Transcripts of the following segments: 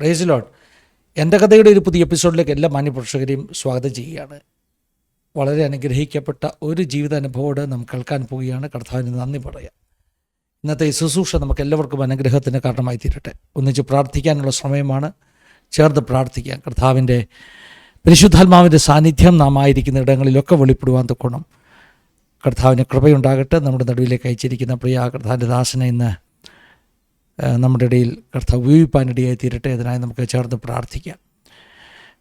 Praise Lord. എൻ്റെ കഥയുടെ ഒരു പുതിയ എപ്പിസോഡിലേക്ക് എല്ലാ മാന്യപ്രേക്ഷകരെയും സ്വാഗതം ചെയ്യുകയാണ്. വളരെ അനുഗ്രഹിക്കപ്പെട്ട ഒരു ജീവിതാനുഭവത്തോടെ നാം കേൾക്കാൻ പോവുകയാണ്. കർത്താവിന് നന്ദി പറയാം. ഇന്നത്തെ ഈ ശുശ്രൂഷ നമുക്ക് എല്ലാവർക്കും അനുഗ്രഹത്തിന് കാരണമായി തീരട്ടെ. ഒന്നിച്ച് പ്രാർത്ഥിക്കാനുള്ള സമയമാണ്. ചേർന്ന് പ്രാർത്ഥിക്കാം. കർത്താവിൻ്റെ പരിശുദ്ധാത്മാവിൻ്റെ സാന്നിധ്യം നാം ആയിരിക്കുന്ന ഇടങ്ങളിലൊക്കെ വെളിപ്പെടുവാൻ തൊക്കണം. കർത്താവിന് കൃപയുണ്ടാകട്ടെ. നമ്മുടെ നടുവിലേക്ക് അയച്ചിരിക്കുന്ന പ്രിയ കർത്താവിൻ്റെ ദാസനെ ഇന്ന് നമ്മുടെ ഇടയിൽ കർത്താവ് ഉപയോഗിപ്പാനിടയായി തീരട്ടെ. അതിനായി നമുക്ക് ചേർന്ന് പ്രാർത്ഥിക്കാം.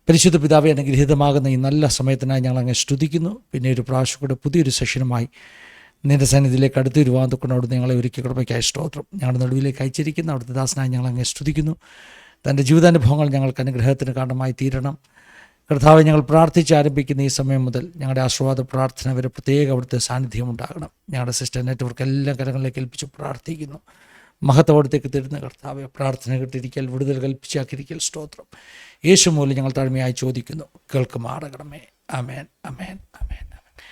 പരിശുദ്ധ പിതാവെ, അനുഗ്രഹീതമാകുന്ന ഈ നല്ല സമയത്തിനായി ഞങ്ങൾ അങ്ങ് സ്തുതിക്കുന്നു. പിന്നെ ഒരു പ്രാവശ്യം കൂടെ പുതിയൊരു സെഷനുമായി നിൻ്റെ സന്നിധിയിലേക്ക് അടുത്ത് വരുവാൻ തൊക്കണം. അവിടുന്ന് ഞങ്ങളെ ഒരുക്കി കൃപയ്ക്കായി സ്തോത്രം. ഞങ്ങളുടെ നടുവിലേക്ക് അയച്ചിരിക്കുന്ന അവിടുത്തെ ദാസനായി ഞങ്ങൾ അങ്ങ് സ്തുതിക്കുന്നു. തൻ്റെ ജീവിതാനുഭവങ്ങൾ ഞങ്ങൾക്ക് അനുഗ്രഹത്തിന് കാരണമായി തീരണം. കർത്താവെ, ഞങ്ങൾ പ്രാർത്ഥിച്ച് ആരംഭിക്കുന്ന ഈ സമയം മുതൽ ഞങ്ങളുടെ ആശീർവാദ പ്രാർത്ഥന വരെ പ്രത്യേക അവിടുത്തെ സാന്നിധ്യം ഉണ്ടാകണം. ഞങ്ങളുടെ സിസ്റ്റർ നെറ്റ്വർക്ക് എല്ലാ കരങ്ങളിലേക്ക് ഏൽപ്പിച്ച് പ്രാർത്ഥിക്കുന്നു. മഹത്വത്തേക്ക് തരുന്ന കർത്താവെ, പ്രാർത്ഥന കേട്ടിരിക്കൽ, വിടുതൽ കൽപ്പിച്ചാക്കിയിരിക്കൽ സ്തോത്രം. യേശു മൂലം ഞങ്ങൾ താഴ്മയായി ചോദിക്കുന്നു, കേൾക്കുമാറാകണമേ. ആമേൻ, ആമേൻ, ആമേൻ, ആമേൻ.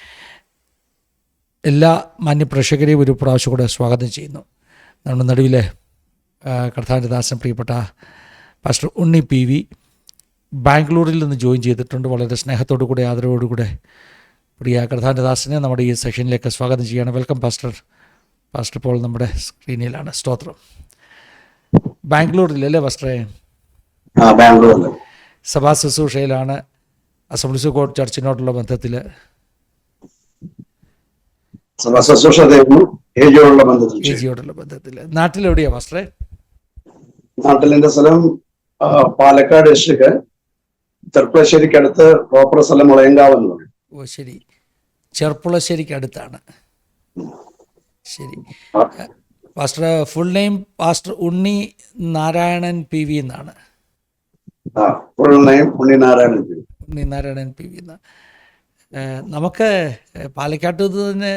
എല്ലാ മാന്യപ്രേക്ഷകരെയും ഒരു പ്രാവശ്യം കൂടെ സ്വാഗതം ചെയ്യുന്നു. നമ്മുടെ നടുവിലെ കർത്താവിൻ്റെ ദാസൻ പ്രിയപ്പെട്ട പാസ്റ്റർ ഉണ്ണി പി വി ബാംഗ്ലൂരിൽ നിന്ന് ജോയിൻ ചെയ്തിട്ടുണ്ട്. വളരെ സ്നേഹത്തോടു കൂടെ ആദരവോടുകൂടെ പ്രിയ കർത്താവിൻ്റെ ദാസനെ നമ്മുടെ ഈ സെഷനിലേക്ക് സ്വാഗതം ചെയ്യുകയാണ്. Welcome pastor. പാസ്റ്റർ ഇപ്പോൾ നമ്മുടെ സ്ക്രീനിലാണ്. സ്തോത്രം. ബാംഗ്ലൂരിലല്ലേ പാസ്റ്ററെ? ബാംഗ്ലൂരിൽ സഭാ ശുശ്രൂഷയിലാണ്. അസംബ്ലീസ് ഓഫ് ഗോഡ് ചർച്ചിനോടുള്ള ബന്ധത്തിൽ ഏജിയോടുള്ള ബന്ധത്തിൽ. നാട്ടിലെവിടെയാ പാസ്റ്ററെ? നാട്ടിലെന്റെ സ്ഥലം പാലക്കാട് ഡിസ്ട്രിക്ട്, ചെർപ്പുളശ്ശേരിക്ക് അടുത്ത്. പ്രോപ്പർ സ്ഥലം മുളയങ്കാവ് എന്ന് പറയും. ഓ ശരി, ചെർപ്പുളശ്ശേരിക്ക് അടുത്താണ്. ശരി. പാസ്റ്റർ ഫുൾ നെയിം പാസ്റ്റർ ഉണ്ണി നാരായണൻ പി വി എന്നാണ്. ഫുൾ നെയിം ഉണ്ണി നാരായണൻ പി വി. ഉണ്ണി നാരായണൻ പി വി എന്നാണ്. നമുക്ക് പാലക്കാട്ട് തന്നെ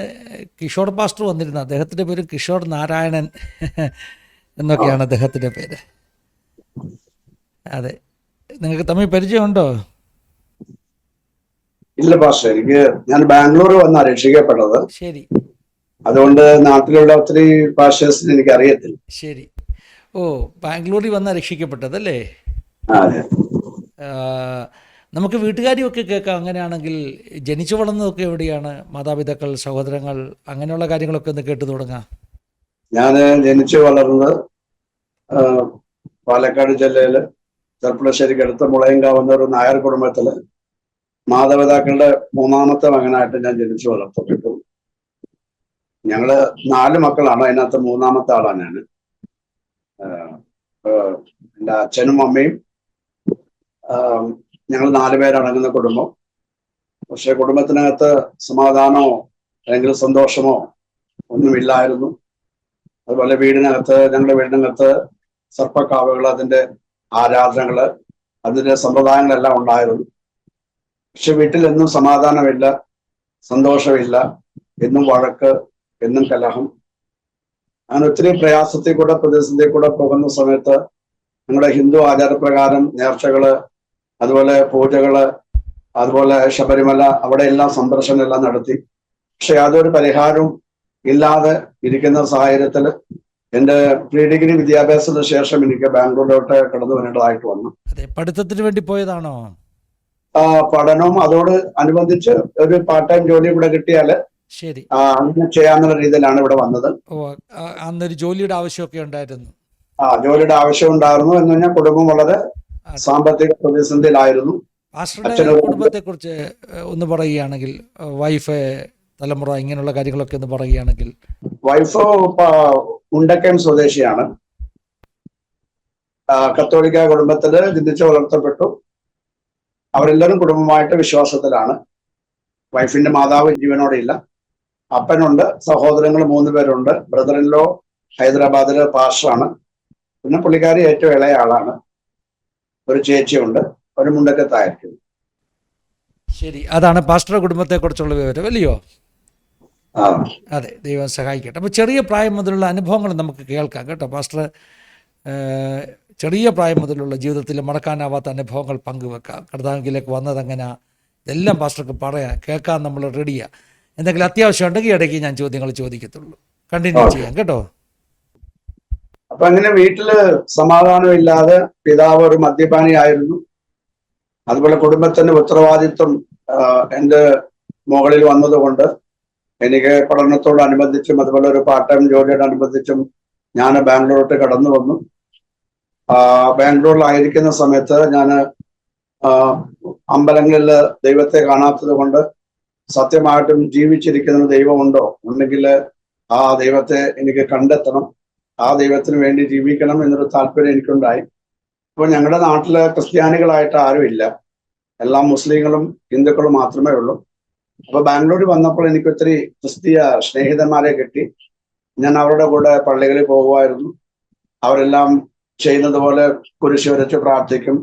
കിഷോർ പാസ്റ്റർ വന്നിരുന്നു. അദ്ദേഹത്തിൻ്റെ പേര് കിഷോർ നാരായണൻ എന്നൊക്കെയാണ് അദ്ദേഹത്തിൻ്റെ പേര്. അതെ. നിങ്ങൾക്ക് തമ്മിൽ പരിചയമുണ്ടോ? ഇല്ല പാസ്റ്റർ, ഞാൻ ബാംഗ്ലൂർ വന്നാ രക്ഷിക്കപ്പെട്ടത്. ശരി. അതുകൊണ്ട് നാട്ടിലുള്ള ഒത്തിരി പാസ്റ്റേഴ്സിന് എനിക്ക് അറിയത്തില്ല. ശരി. ഓ, ബാംഗ്ലൂരിൽ വന്നാ രക്ഷിക്കപ്പെട്ടതല്ലേ? നമുക്ക് വീട്ടുകാരിയൊക്കെ കേൾക്കാം. അങ്ങനെയാണെങ്കിൽ ജനിച്ചു വളർന്നതൊക്കെ എവിടെയാണ്? മാതാപിതാക്കൾ, സഹോദരങ്ങൾ, അങ്ങനെയുള്ള കാര്യങ്ങളൊക്കെ ഒന്ന് കേട്ടു തുടങ്ങാം. ഞാൻ ജനിച്ചു വളർന്നത് പാലക്കാട് ജില്ലയില് ചെർപ്പുളശ്ശേരിക്ക് അടുത്ത് മുളയങ്കാവ് എന്ന ഒരു നായർ കുടുംബത്തില് മാതാപിതാക്കളുടെ മൂന്നാമത്തെ മകനായിട്ട് ഞാൻ ജനിച്ചു വളർത്തപ്പെട്ടു. ഞങ്ങള് 4 മക്കളാണ്. അതിനകത്ത് മൂന്നാമത്തെ ആളാണ് ഞാൻ. എൻ്റെ അച്ഛനും അമ്മയും ഞങ്ങൾ 4 പേരടങ്ങുന്ന കുടുംബം. പക്ഷെ കുടുംബത്തിനകത്ത് സമാധാനമോ അല്ലെങ്കിൽ സന്തോഷമോ ഒന്നുമില്ലായിരുന്നു. അതുപോലെ ഞങ്ങളുടെ വീടിനകത്ത് സർപ്പക്കാവുകൾ, അതിന്റെ ആരാധനകള്, അതിന്റെ സമ്പ്രദായങ്ങളെല്ലാം ഉണ്ടായിരുന്നു. പക്ഷെ വീട്ടിൽ എന്നും സമാധാനമില്ല, സന്തോഷമില്ല, എന്നും വഴക്ക്, എന്നും കലഹം. അങ്ങനെ ഒത്തിരി പ്രയാസത്തിൽ കൂടെ, പ്രതിസന്ധിയിൽ കൂടെ പോകുന്ന സമയത്ത് ഞങ്ങളുടെ ഹിന്ദു ആചാരപ്രകാരം നേർച്ചകള്, അതുപോലെ പൂജകള്, അതുപോലെ ശബരിമല, അവിടെ എല്ലാം സന്ദർശനം എല്ലാം നടത്തി. പക്ഷെ യാതൊരു പരിഹാരവും ഇല്ലാതെ ഇരിക്കുന്ന സാഹചര്യത്തിൽ എൻ്റെ പ്രീ ഡിഗ്രി വിദ്യാഭ്യാസത്തിന് ശേഷം എനിക്ക് ബാംഗ്ലൂരിലോട്ട് കടന്നു വരേണ്ടതായിട്ട് വന്നു. പഠിത്തത്തിന് വേണ്ടി പോയതാണോ? പഠനവും അതോട് അനുബന്ധിച്ച് ഒരു പാർട്ട് ടൈം ജോലി കൂടെ കിട്ടിയാല് ശരി അങ്ങനെ ചെയ്യാന്നുള്ള രീതിയിലാണ് ഇവിടെ വന്നത്. അന്നൊരു ജോലിയുടെ ആവശ്യമൊക്കെ ഉണ്ടായിരുന്നു. ജോലിയുടെ ആവശ്യം ഉണ്ടായിരുന്നു. എന്ന് പറഞ്ഞാൽ കുടുംബം വളരെ സാമ്പത്തിക പ്രതിസന്ധിയിലായിരുന്നു. കുടുംബത്തെ കുറിച്ച് ഒന്ന് പറയുകയാണെങ്കിൽ, വൈഫ്, തലമുറ, ഇങ്ങനെയുള്ള കാര്യങ്ങളൊക്കെ ഒന്ന് പറയുകയാണെങ്കിൽ. വൈഫ് ഉണ്ടക്കയം സ്വദേശിയാണ്. കത്തോലിക്ക കുടുംബത്തില് ജനിച്ചു വളർത്തപ്പെട്ടു. അവരെല്ലാവരും കുടുംബമായിട്ട് വിശ്വാസത്തിലാണ്. വൈഫിന്റെ മാതാവ് ജീവനോടെ ഇല്ല. അപ്പനുണ്ട്, സഹോദരങ്ങൾ 3 പേരുണ്ട്. ബ്രദർ ഇൻ ലോ ഹൈദരാബാദില് പാസ്റ്ററാണ്. പിന്നെ പുള്ളിക്കാരി ഏറ്റവും ഇളയ ആളാണ്. ഒരു ചേച്ചിയുണ്ട്, ഒരു മുണ്ടക്കത്തായിരിക്കും. ശരി, അതാണ് പാസ്റ്റർ കുടുംബത്തെ കുറിച്ചുള്ള വിവരം അല്ലയോ? അതെ, ദൈവം സഹായിക്കട്ടെ. അപ്പോൾ ചെറിയ പ്രായം മുതലുള്ള അനുഭവങ്ങൾ നമുക്ക് കേൾക്കാം കേട്ടോ. പാസ്റ്റർ ചെറിയ പ്രായം മുതലുള്ള ജീവിതത്തിൽ മറക്കാനാവാത്ത അനുഭവങ്ങൾ പങ്കുവെക്കാം. കർത്താവിലേക്ക് വന്നതെങ്ങനെ, ഇതെല്ലാം പാസ്റ്റർക്ക് പറയാം, കേൾക്കാൻ നമ്മൾ റെഡിയാണ്. എന്തെങ്കിലും അത്യാവശ്യം ഉണ്ടെങ്കിൽ ഇടയ്ക്ക് ഞാൻ ചോദ്യങ്ങൾ ചോദിക്കത്തുള്ളൂ. കണ്ടിന്യൂ ചെയ്യാം കേട്ടോ. അപ്പൊ അങ്ങനെ വീട്ടില് സമാധാനമില്ലാതെ പിതാവ് ഒരു മദ്യപാനിയായിരുന്നു. അതുപോലെ കുടുംബത്തിന്റെ ഉത്തരവാദിത്വം എൻ്റെ മുകളിൽ വന്നതുകൊണ്ട് എനിക്ക് പഠനത്തോടനുബന്ധിച്ചും അതുപോലെ ഒരു പാർട്ട് ടൈം ജോലിയോടനുബന്ധിച്ചും ഞാൻ ബാംഗ്ലൂരോട്ട് കടന്നു വന്നു. ബാംഗ്ലൂരിലായിരിക്കുന്ന സമയത്ത് ഞാൻ അമ്പലങ്ങളിൽ ദൈവത്തെ കാണാത്തത് കൊണ്ട് സത്യമായിട്ടും ജീവിച്ചിരിക്കുന്ന ദൈവമുണ്ടോ, ഉണ്ടെങ്കിൽ ആ ദൈവത്തെ എനിക്ക് കണ്ടെത്തണം, ആ ദൈവത്തിന് വേണ്ടി ജീവിക്കണം എന്നൊരു താല്പര്യം എനിക്കുണ്ടായി. അപ്പോൾ ഞങ്ങളുടെ നാട്ടില് ക്രിസ്ത്യാനികളായിട്ട് ആരുമില്ല, എല്ലാം മുസ്ലിങ്ങളും ഹിന്ദുക്കളും മാത്രമേ ഉള്ളൂ. അപ്പൊ ബാംഗ്ലൂരിൽ വന്നപ്പോൾ എനിക്ക് ഒത്തിരി ക്രിസ്തീയ സ്നേഹിതന്മാരെ കിട്ടി. ഞാൻ അവരുടെ കൂടെ പള്ളികളിൽ പോകുമായിരുന്നു. അവരെല്ലാം ചെയ്യുന്നത് പോലെ കുരിശ് വരച്ച് പ്രാർത്ഥിക്കും,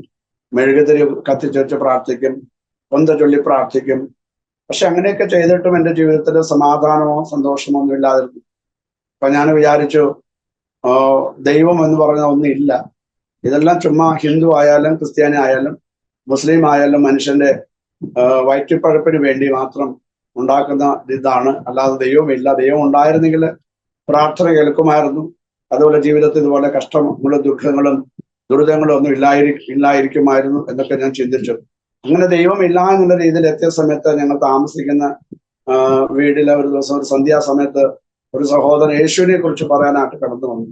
മെഴുകുതിരി കത്തിച്ച് വെച്ച് പ്രാർത്ഥിക്കും, കൊന്ത ചൊല്ലി പ്രാർത്ഥിക്കും. പക്ഷെ അങ്ങനെയൊക്കെ ചെയ്തിട്ടും എൻ്റെ ജീവിതത്തിൽ സമാധാനമോ സന്തോഷമോ ഒന്നും ഇല്ലാതിരുന്നു. അപ്പൊ ഞാൻ വിചാരിച്ചു, ദൈവം എന്ന് പറഞ്ഞ ഒന്നില്ല, ഇതെല്ലാം ചുമ്മാ ഹിന്ദു ആയാലും ക്രിസ്ത്യാനി ആയാലും മുസ്ലിം ആയാലും മനുഷ്യന്റെ വയറ്റിപ്പഴപ്പിന് വേണ്ടി മാത്രം ഉണ്ടാക്കുന്ന ഇതാണ്, അല്ലാതെ ദൈവമില്ല. ദൈവം ഉണ്ടായിരുന്നെങ്കിൽ പ്രാർത്ഥന കേൾക്കുമായിരുന്നു. അതുപോലെ ജീവിതത്തിൽ ഇതുപോലെ കഷ്ടങ്ങളും ദുഃഖങ്ങളും ദുരിതങ്ങളും ഒന്നും ഇല്ലായിരിക്കുമായിരുന്നു എന്നൊക്കെ ഞാൻ ചിന്തിച്ചു. അങ്ങനെ ദൈവമില്ല എന്നുള്ള രീതിയിൽ എത്തിയ സമയത്ത് ഞങ്ങൾ താമസിക്കുന്ന വീട്ടിലെ ഒരു ദിവസം ഒരു സന്ധ്യാസമയത്ത് ഒരു സഹോദരൻ യേശുവിനെ കുറിച്ച് പറയാനായിട്ട് കടന്നു വന്നു.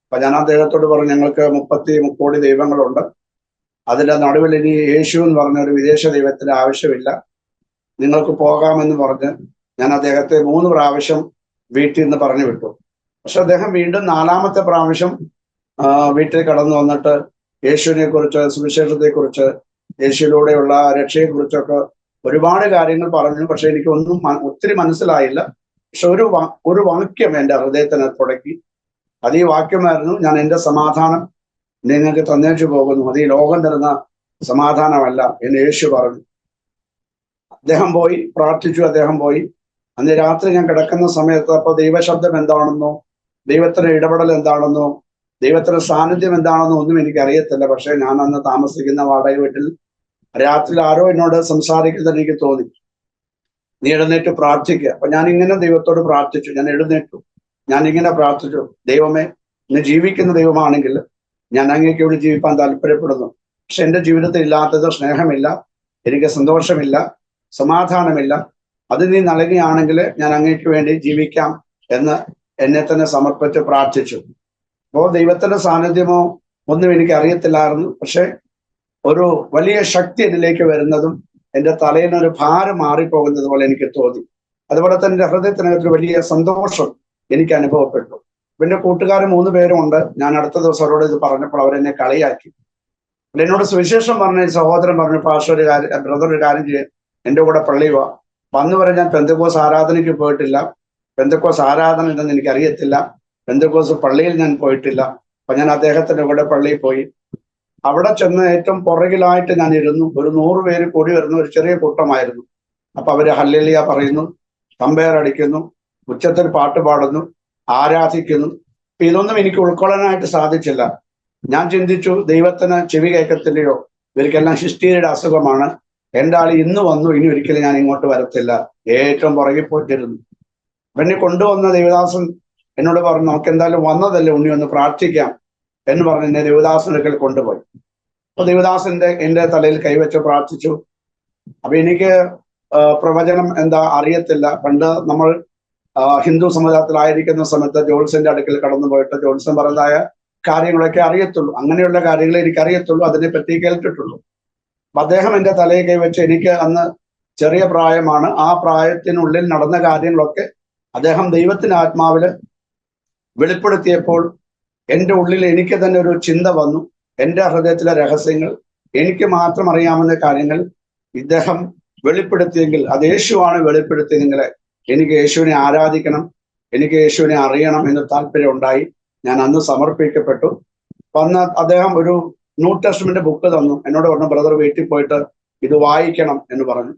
അപ്പൊ ഞാൻ അദ്ദേഹത്തോട് പറഞ്ഞു, ഞങ്ങൾക്ക് 30 കോടി ദൈവങ്ങളുണ്ട്, അതിന്റെ നടുവിൽ ഇനി യേശു എന്ന് പറഞ്ഞ ഒരു വിദേശ ദൈവത്തിന്റെ ആവശ്യമില്ല, നിങ്ങൾക്ക് പോകാമെന്ന് പറഞ്ഞ് ഞാൻ അദ്ദേഹത്തെ 3 പ്രാവശ്യം വീട്ടിൽ നിന്ന് പറഞ്ഞു വിട്ടു. പക്ഷെ അദ്ദേഹം വീണ്ടും 4-മത്തെ പ്രാവശ്യം വീട്ടിൽ കടന്നു വന്നിട്ട് യേശുവിനെ കുറിച്ച്, സുവിശേഷത്തെ കുറിച്ച്, യേശുവിലൂടെയുള്ള രക്ഷയെക്കുറിച്ചൊക്കെ ഒരുപാട് കാര്യങ്ങൾ പറഞ്ഞു. പക്ഷെ എനിക്കൊന്നും ഒത്തിരി മനസ്സിലായില്ല. പക്ഷെ ഒരു വാക്യം എൻ്റെ ഹൃദയത്തിന് തുടക്കി. അത് ഈ വാക്യമായിരുന്നു, ഞാൻ എൻ്റെ സമാധാനം നിങ്ങൾക്ക് തന്നേച്ചു പോകുന്നു, അത് ഈ ലോകം തരുന്ന സമാധാനമല്ല എന്ന് യേശു പറഞ്ഞു. അദ്ദേഹം പോയി പ്രാർത്ഥിച്ചു, അദ്ദേഹം പോയി. അന്ന് രാത്രി ഞാൻ കിടക്കുന്ന സമയത്ത് അപ്പൊ ദൈവശബ്ദം എന്താണെന്നോ ദൈവത്തിന്റെ ഇടപെടൽ എന്താണെന്നോ ദൈവത്തിന്റെ സാന്നിധ്യം എന്താണെന്നോ ഒന്നും എനിക്ക് അറിയത്തില്ല. പക്ഷെ ഞാൻ അന്ന് താമസിക്കുന്ന വാടക വീട്ടിൽ രാത്രി ആരോ എന്നോട് സംസാരിക്കുന്നത് എനിക്ക് തോന്നി, നീ എഴുന്നേറ്റ് പ്രാർത്ഥിക്കുക. അപ്പൊ ഞാൻ ഇങ്ങനെ ദൈവത്തോട് പ്രാർത്ഥിച്ചു. ഞാൻ എഴുന്നേറ്റു, ഞാൻ ഇങ്ങനെ പ്രാർത്ഥിച്ചു, ദൈവമേ, ഇന്ന് ജീവിക്കുന്ന ദൈവമാണെങ്കിൽ ഞാൻ അങ്ങേക്ക് വേണ്ടി ജീവിക്കാൻ താല്പര്യപ്പെടുന്നു. പക്ഷെ എൻ്റെ ജീവിതത്തിൽ ഇല്ലാത്തത് സ്നേഹമില്ല, എനിക്ക് സന്തോഷമില്ല, സമാധാനമില്ല. അത് നീ നൽകുകയാണെങ്കിൽ ഞാൻ അങ്ങേക്ക് വേണ്ടി ജീവിക്കാം എന്ന് എന്നെ തന്നെ സമർപ്പിച്ച് പ്രാർത്ഥിച്ചു. അപ്പോൾ ദൈവത്തിന്റെ സാന്നിധ്യമോ ഒന്നും എനിക്ക് അറിയത്തില്ലായിരുന്നു. പക്ഷെ ഒരു വലിയ ശക്തി എന്നിലേക്ക് വരുന്നതും എൻ്റെ തലയിൽ ഒരു ഭാരം മാറിപ്പോകുന്നത് പോലെ എനിക്ക് തോന്നി. അതുപോലെ തന്നെ എൻ്റെ ഹൃദയത്തിനകത്തൊരു വലിയ സന്തോഷം എനിക്ക് അനുഭവപ്പെട്ടു. എൻ്റെ കൂട്ടുകാർ 3 പേരും ഉണ്ട്. ഞാൻ അടുത്ത ദിവസം അവരോട് ഇത് പറഞ്ഞപ്പോൾ അവരെന്നെ കളിയാക്കി. എന്നോട് സുവിശേഷം പറഞ്ഞ സഹോദരൻ പറഞ്ഞു, പാസ്റ്റർ ഒരു കാര്യം, ബ്രദർ ഒരു കാര്യം ചെയ്യാൻ എൻ്റെ കൂടെ പള്ളി വാ. വന്നു വരെ ഞാൻ പെന്തക്കോസ് ആരാധനയ്ക്ക് പോയിട്ടില്ല, പെന്തക്കോസ് ആരാധന ഉണ്ടെന്ന് എനിക്ക് അറിയത്തില്ല, പെന്തക്കോസ് പള്ളിയിൽ ഞാൻ പോയിട്ടില്ല. അപ്പൊ ഞാൻ അദ്ദേഹത്തിന്റെ കൂടെ പള്ളിയിൽ പോയി. അവിടെ ചെന്ന് ഏറ്റവും പുറകിലായിട്ട് ഞാൻ ഇരുന്നു. ഒരു 100 പേര് കൂടി വരുന്ന ഒരു ചെറിയ കൂട്ടമായിരുന്നു. അപ്പൊ അവര് ഹല്ലേലൂയ പറയുന്നു, തമ്പേർ അടിക്കുന്നു, ഉച്ചത്തിൽ പാട്ട് പാടുന്നു, ആരാധിക്കുന്നു. ഇതൊന്നും എനിക്ക് ഉൾക്കൊള്ളാനായിട്ട് സാധിച്ചില്ല. ഞാൻ ചിന്തിച്ചു, ദൈവത്തിന് ചെവി കേൾക്കത്തില്ലയോ, ഇവർക്കെല്ലാം ഹിസ്റ്റീരിയുടെ അസുഖമാണ്, എൻ്റെ ആൾ ഇന്ന് വന്നു, ഇനി ഒരിക്കലും ഞാൻ ഇങ്ങോട്ട് വരത്തില്ല. ഏറ്റവും പുറകിൽ പോയിട്ടിരുന്നു. എന്നെ കൊണ്ടുവന്ന ദേവദാസൻ എന്നോട് പറഞ്ഞു, നമുക്ക് എന്തായാലും വന്നതല്ലേ ഉണ്ണി, ഒന്ന് പ്രാർത്ഥിക്കാം എന്ന് പറഞ്ഞ് എന്നെ ദേവദാസന്റെ അടുക്കൽ കൊണ്ടുപോയി. അപ്പൊ ദേവദാസന്റെ എൻ്റെ തലയിൽ കൈവച്ച് പ്രാർത്ഥിച്ചു. അപ്പൊ എനിക്ക് പ്രവചനം എന്താ അറിയത്തില്ല. പണ്ട് നമ്മൾ ഹിന്ദു സമുദായത്തിലായിരിക്കുന്ന സമയത്ത് ജോത്സ്യന്റെ അടുക്കൽ കടന്നു പോയിട്ട് ജോത്സ്യൻ പറഞ്ഞതായ കാര്യങ്ങളൊക്കെ അറിയത്തുള്ളൂ, അങ്ങനെയുള്ള കാര്യങ്ങളെ എനിക്ക് അറിയത്തുള്ളൂ, അതിനെപ്പറ്റി കേട്ടിട്ടുള്ളൂ. അപ്പൊ അദ്ദേഹം എൻ്റെ തലയിൽ കൈവച്ച്, എനിക്ക് അന്ന് ചെറിയ പ്രായമാണ്, ആ പ്രായത്തിനുള്ളിൽ നടന്ന കാര്യങ്ങളൊക്കെ അദ്ദേഹം ദൈവത്തിന്റെ ആത്മാവില് വെളിപ്പെടുത്തിയപ്പോൾ എൻ്റെ ഉള്ളിൽ എനിക്ക് തന്നെ ഒരു ചിന്ത വന്നു. എൻ്റെ ഹൃദയത്തിലെ രഹസ്യങ്ങൾ, എനിക്ക് മാത്രം അറിയാവുന്ന കാര്യങ്ങൾ ഇദ്ദേഹം വെളിപ്പെടുത്തിയെങ്കിൽ, അത് യേശുവാണ് വെളിപ്പെടുത്തിയെങ്കിൽ എനിക്ക് യേശുവിനെ ആരാധിക്കണം, എനിക്ക് യേശുവിനെ അറിയണം എന്ന് താല്പര്യം ഉണ്ടായി. ഞാൻ അന്ന് സമർപ്പിക്കപ്പെട്ടു. അന്ന് അദ്ദേഹം ഒരു ന്യൂ ടെസ്റ്റ്മെന്റ് ബുക്ക് തന്നു. എന്നോട് പറഞ്ഞു, ബ്രദർ വീട്ടിൽ പോയിട്ട് ഇത് വായിക്കണം എന്ന് പറഞ്ഞു.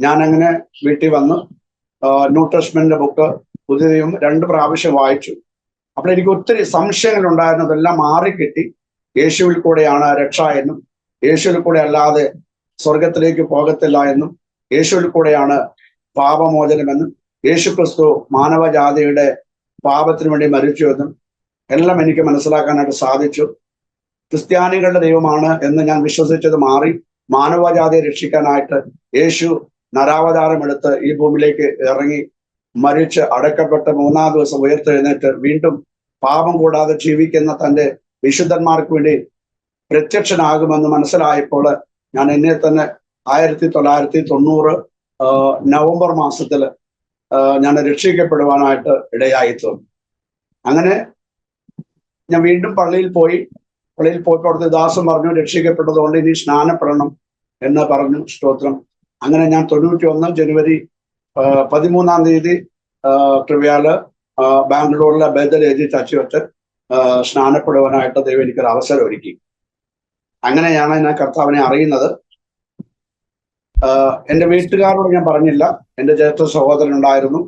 ഞാൻ അങ്ങനെ വീട്ടിൽ വന്ന് ന്യൂ ടെസ്റ്റ്മെന്റ് ബുക്ക് പുതിയതും 2 പ്രാവശ്യം വായിച്ചു. അപ്പോൾ എനിക്ക് ഒത്തിരി സംശയങ്ങൾ ഉണ്ടായിരുന്നു. അതെല്ലാം മാറിക്കിട്ടി. യേശുവിൽ കൂടെയാണ് രക്ഷ എന്നും, യേശുവിൽ കൂടെ അല്ലാതെ സ്വർഗത്തിലേക്ക് പോകത്തില്ല എന്നും, യേശുവിൽ കൂടെയാണ് പാപമോചനമെന്നും, യേശു ക്രിസ്തു മാനവജാതിയുടെ പാപത്തിന് വേണ്ടി മരിച്ചു എന്നും എല്ലാം എനിക്ക് മനസ്സിലാക്കാനായിട്ട് സാധിച്ചു. ക്രിസ്ത്യാനികളുടെ ദൈവമാണ് എന്ന് ഞാൻ വിശ്വസിച്ചത് മാറി മാനവജാതിയെ രക്ഷിക്കാനായിട്ട് യേശു നരാവതാരമെടുത്ത് ഈ ഭൂമിയിലേക്ക് ഇറങ്ങി മരിച്ച് അടക്കപ്പെട്ട് മൂന്നാം ദിവസം ഉയർത്തെഴുന്നേറ്റ് വീണ്ടും പാപം കൂടാതെ ജീവിക്കുന്ന തന്റെ വിശുദ്ധന്മാർക്ക് വേണ്ടി പ്രത്യക്ഷനാകുമെന്ന് മനസ്സിലായപ്പോൾ ഞാൻ എന്നെ തന്നെ 1990 നവംബർ മാസത്തിൽ ഞാൻ രക്ഷിക്കപ്പെടുവാനായിട്ട് ഇടയായി തീർന്നു. അങ്ങനെ ഞാൻ വീണ്ടും പള്ളിയിൽ പോയപ്പോൾ അവിടുത്തെ ദാസൻ പറഞ്ഞു, രക്ഷിക്കപ്പെട്ടതുകൊണ്ട് ഇനി സ്നാനപ്പെടണം എന്ന് പറഞ്ഞു. സ്തോത്രം. അങ്ങനെ ഞാൻ 91 ജനുവരി 13-ാം തീയതി കൃപയാല് ബാംഗ്ലൂരിലെ ബദലേജി ചർച്ച് വെച്ച് സ്നാനപ്പെടുവാനായിട്ട് ദൈവം എനിക്കൊരു അവസരം ഒരുക്കി. അങ്ങനെയാണ് ഞാൻ കർത്താവിനെ അറിയുന്നത്. എൻ്റെ വീട്ടുകാരോട് ഞാൻ പറഞ്ഞില്ല. എൻ്റെ ജ്യേഷ്ഠ സഹോദരൻ ഉണ്ടായിരുന്നു,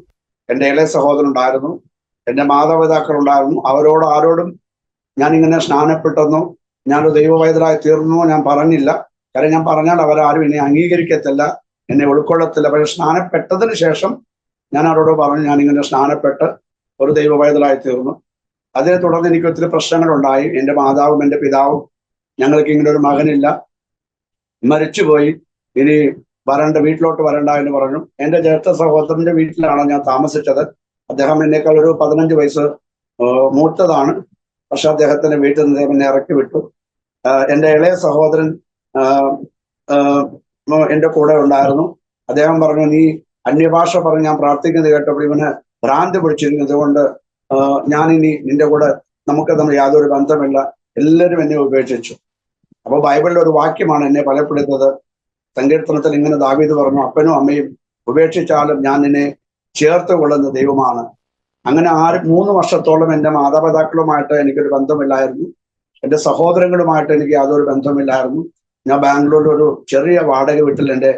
എൻ്റെ ഇളയ സഹോദരൻ ഉണ്ടായിരുന്നു, എൻ്റെ മാതാപിതാക്കൾ ഉണ്ടായിരുന്നു. അവരോട് ആരോടും ഞാനിങ്ങനെ സ്നാനപ്പെട്ടെന്നോ ഞാനൊരു ദൈവവൈദ്യരായി തീർന്നോ ഞാൻ പറഞ്ഞില്ല. കാര്യം ഞാൻ പറഞ്ഞാൽ അവരാരും എന്നെ അംഗീകരിക്കത്തില്ല, എന്നെ ഉൾക്കൊള്ളത്തില്ല. പക്ഷെ സ്നാനപ്പെട്ടതിന് ശേഷം ഞാൻ അവരോട് പറഞ്ഞു, ഞാനിങ്ങനെ സ്നാനപ്പെട്ട് ഒരു ദൈവവൈദ്യരായി തീർന്നു. അതിനെ തുടർന്ന് എനിക്ക് ഒത്തിരി പ്രശ്നങ്ങളുണ്ടായി. എൻ്റെ മാതാവും എൻ്റെ പിതാവും ഞങ്ങൾക്ക് ഇങ്ങനെ ഒരു മകനില്ല, മരിച്ചുപോയി, ഇനി വീട്ടിലോട്ട് വരണ്ട എന്ന് പറഞ്ഞു. എൻ്റെ ജ്യേഷ്ഠ സഹോദരന്റെ വീട്ടിലാണ് ഞാൻ താമസിച്ചത്. അദ്ദേഹം എന്നേക്കാൾ ഒരു 15 വയസ്സ് മൂത്തതാണ്. പക്ഷെ അദ്ദേഹത്തിന്റെ വീട്ടിൽ നിന്ന് എന്നെ ഇറക്കി വിട്ടു. എൻ്റെ ഇളയ സഹോദരൻ എൻ്റെ കൂടെ ഉണ്ടായിരുന്നു. അദ്ദേഹം പറഞ്ഞു, നീ അന്യഭാഷ പറഞ്ഞ് ഞാൻ പ്രാർത്ഥിക്കുന്നത് കേട്ടപ്പോൾ ഇവന് ഭ്രാന്തി പിടിച്ചിരുന്നത് കൊണ്ട് ഞാനിനി നിന്റെ കൂടെ നമുക്ക് തമ്മിൽ യാതൊരു ബന്ധമില്ല, എല്ലാവരും എന്നെ ഉപേക്ഷിച്ചു. അപ്പൊ ബൈബിളിലെ ഒരു വാക്യമാണ് എന്നെ ബലപ്പെടുത്തുന്നത്. സങ്കീർത്തനത്തിൽ ഇങ്ങനെ ദാവീദ് പറഞ്ഞു, അപ്പനും അമ്മയും ഉപേക്ഷിച്ചാലും ഞാൻ നിന്നെ ചേർത്ത് കൊള്ളുന്ന ദൈവമാണ്. അങ്ങനെ 3 വർഷത്തോളം എൻ്റെ മാതാപിതാക്കളുമായിട്ട് എനിക്കൊരു ബന്ധമില്ലായിരുന്നു. എൻ്റെ സഹോദരങ്ങളുമായിട്ട് എനിക്ക് യാതൊരു ബന്ധമില്ലായിരുന്നു. ഞാൻ ബാംഗ്ലൂരിൽ ഒരു ചെറിയ വാടക വീട്ടിൽ എൻ്റെ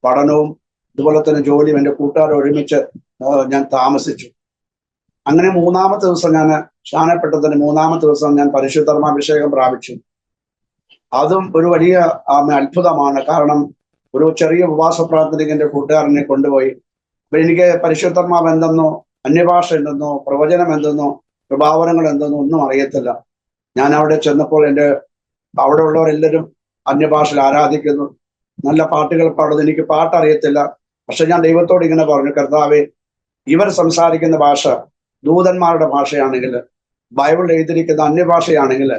പഠനവും അതുപോലെ തന്നെ ജോലിയും എൻ്റെ കൂട്ടുകാരും ഒരുമിച്ച് ഞാൻ താമസിച്ചു. അങ്ങനെ 3-ാമത്തെ ദിവസം ഞാൻ സ്നാനപ്പെട്ടതിന് 3-ാമത്തെ ദിവസം ഞാൻ പരിശുദ്ധർമാഭിഷേകം പ്രാപിച്ചു. അതും ഒരു വലിയ അത്ഭുതമാണ്. കാരണം ഒരു ചെറിയ ഉപവാസ പ്രാർത്ഥനയ്ക്ക് എൻ്റെ കൂട്ടുകാരനെ കൊണ്ടുപോയി. അപ്പൊ എനിക്ക് പരിശുദ്ധർമാവ് എന്തെന്നോ അന്യഭാഷ എന്തെന്നോ പ്രവചനം എന്തെന്നോ കൃപാവരങ്ങൾ എന്തെന്നോ ഒന്നും അറിയത്തില്ല. ഞാൻ അവിടെ ചെന്നപ്പോൾ അവിടെ ഉള്ളവരെല്ലാവരും അന്യഭാഷയിൽ ആരാധിക്കുന്നു, നല്ല പാട്ടുകൾ പാടുന്നു. എനിക്ക് പാട്ടറിയത്തില്ല. പക്ഷെ ഞാൻ ദൈവത്തോട് ഇങ്ങനെ പറഞ്ഞു, കർത്താവേ, ഇവർ സംസാരിക്കുന്ന ഭാഷ ദൂതന്മാരുടെ ഭാഷയാണെങ്കിൽ, ബൈബിളിൽ എഴുതിയിരിക്കുന്ന അന്യഭാഷയാണെങ്കിൽ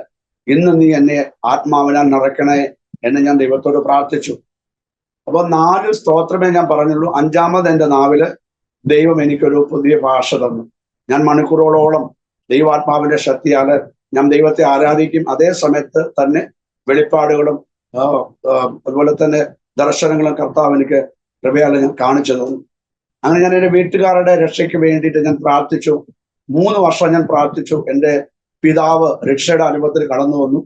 ഇന്ന് നീ എന്നെ ആത്മാവിനാൽ നിറയ്ക്കണേ എന്ന് ഞാൻ ദൈവത്തോട് പ്രാർത്ഥിച്ചു. അപ്പൊ 4 സ്തോത്രമേ ഞാൻ പറഞ്ഞുള്ളൂ. 5-ാമത് എൻ്റെ നാവില് ദൈവം എനിക്കൊരു പുതിയ ഭാഷ തന്നു. ഞാൻ മണിക്കൂറുകളോളം ദൈവാത്മാവിന്റെ ശക്തിയാല് ഞാൻ ദൈവത്തെ ആരാധിക്കും. അതേ സമയത്ത് തന്നെ വെളിപ്പാടുകളും അതുപോലെ തന്നെ ദർശനങ്ങളും കർത്താവ് എനിക്ക് കൃപയാൽ ഞാൻ കാണിച്ചു തന്നു. അങ്ങനെ ഞാൻ എൻ്റെ വീട്ടുകാരുടെ രക്ഷയ്ക്ക് വേണ്ടിയിട്ട് ഞാൻ പ്രാർത്ഥിച്ചു. 3 വർഷം ഞാൻ പ്രാർത്ഥിച്ചു. എൻ്റെ പിതാവ് രക്ഷയുടെ അനുഭവത്തിൽ കടന്നു വന്നു.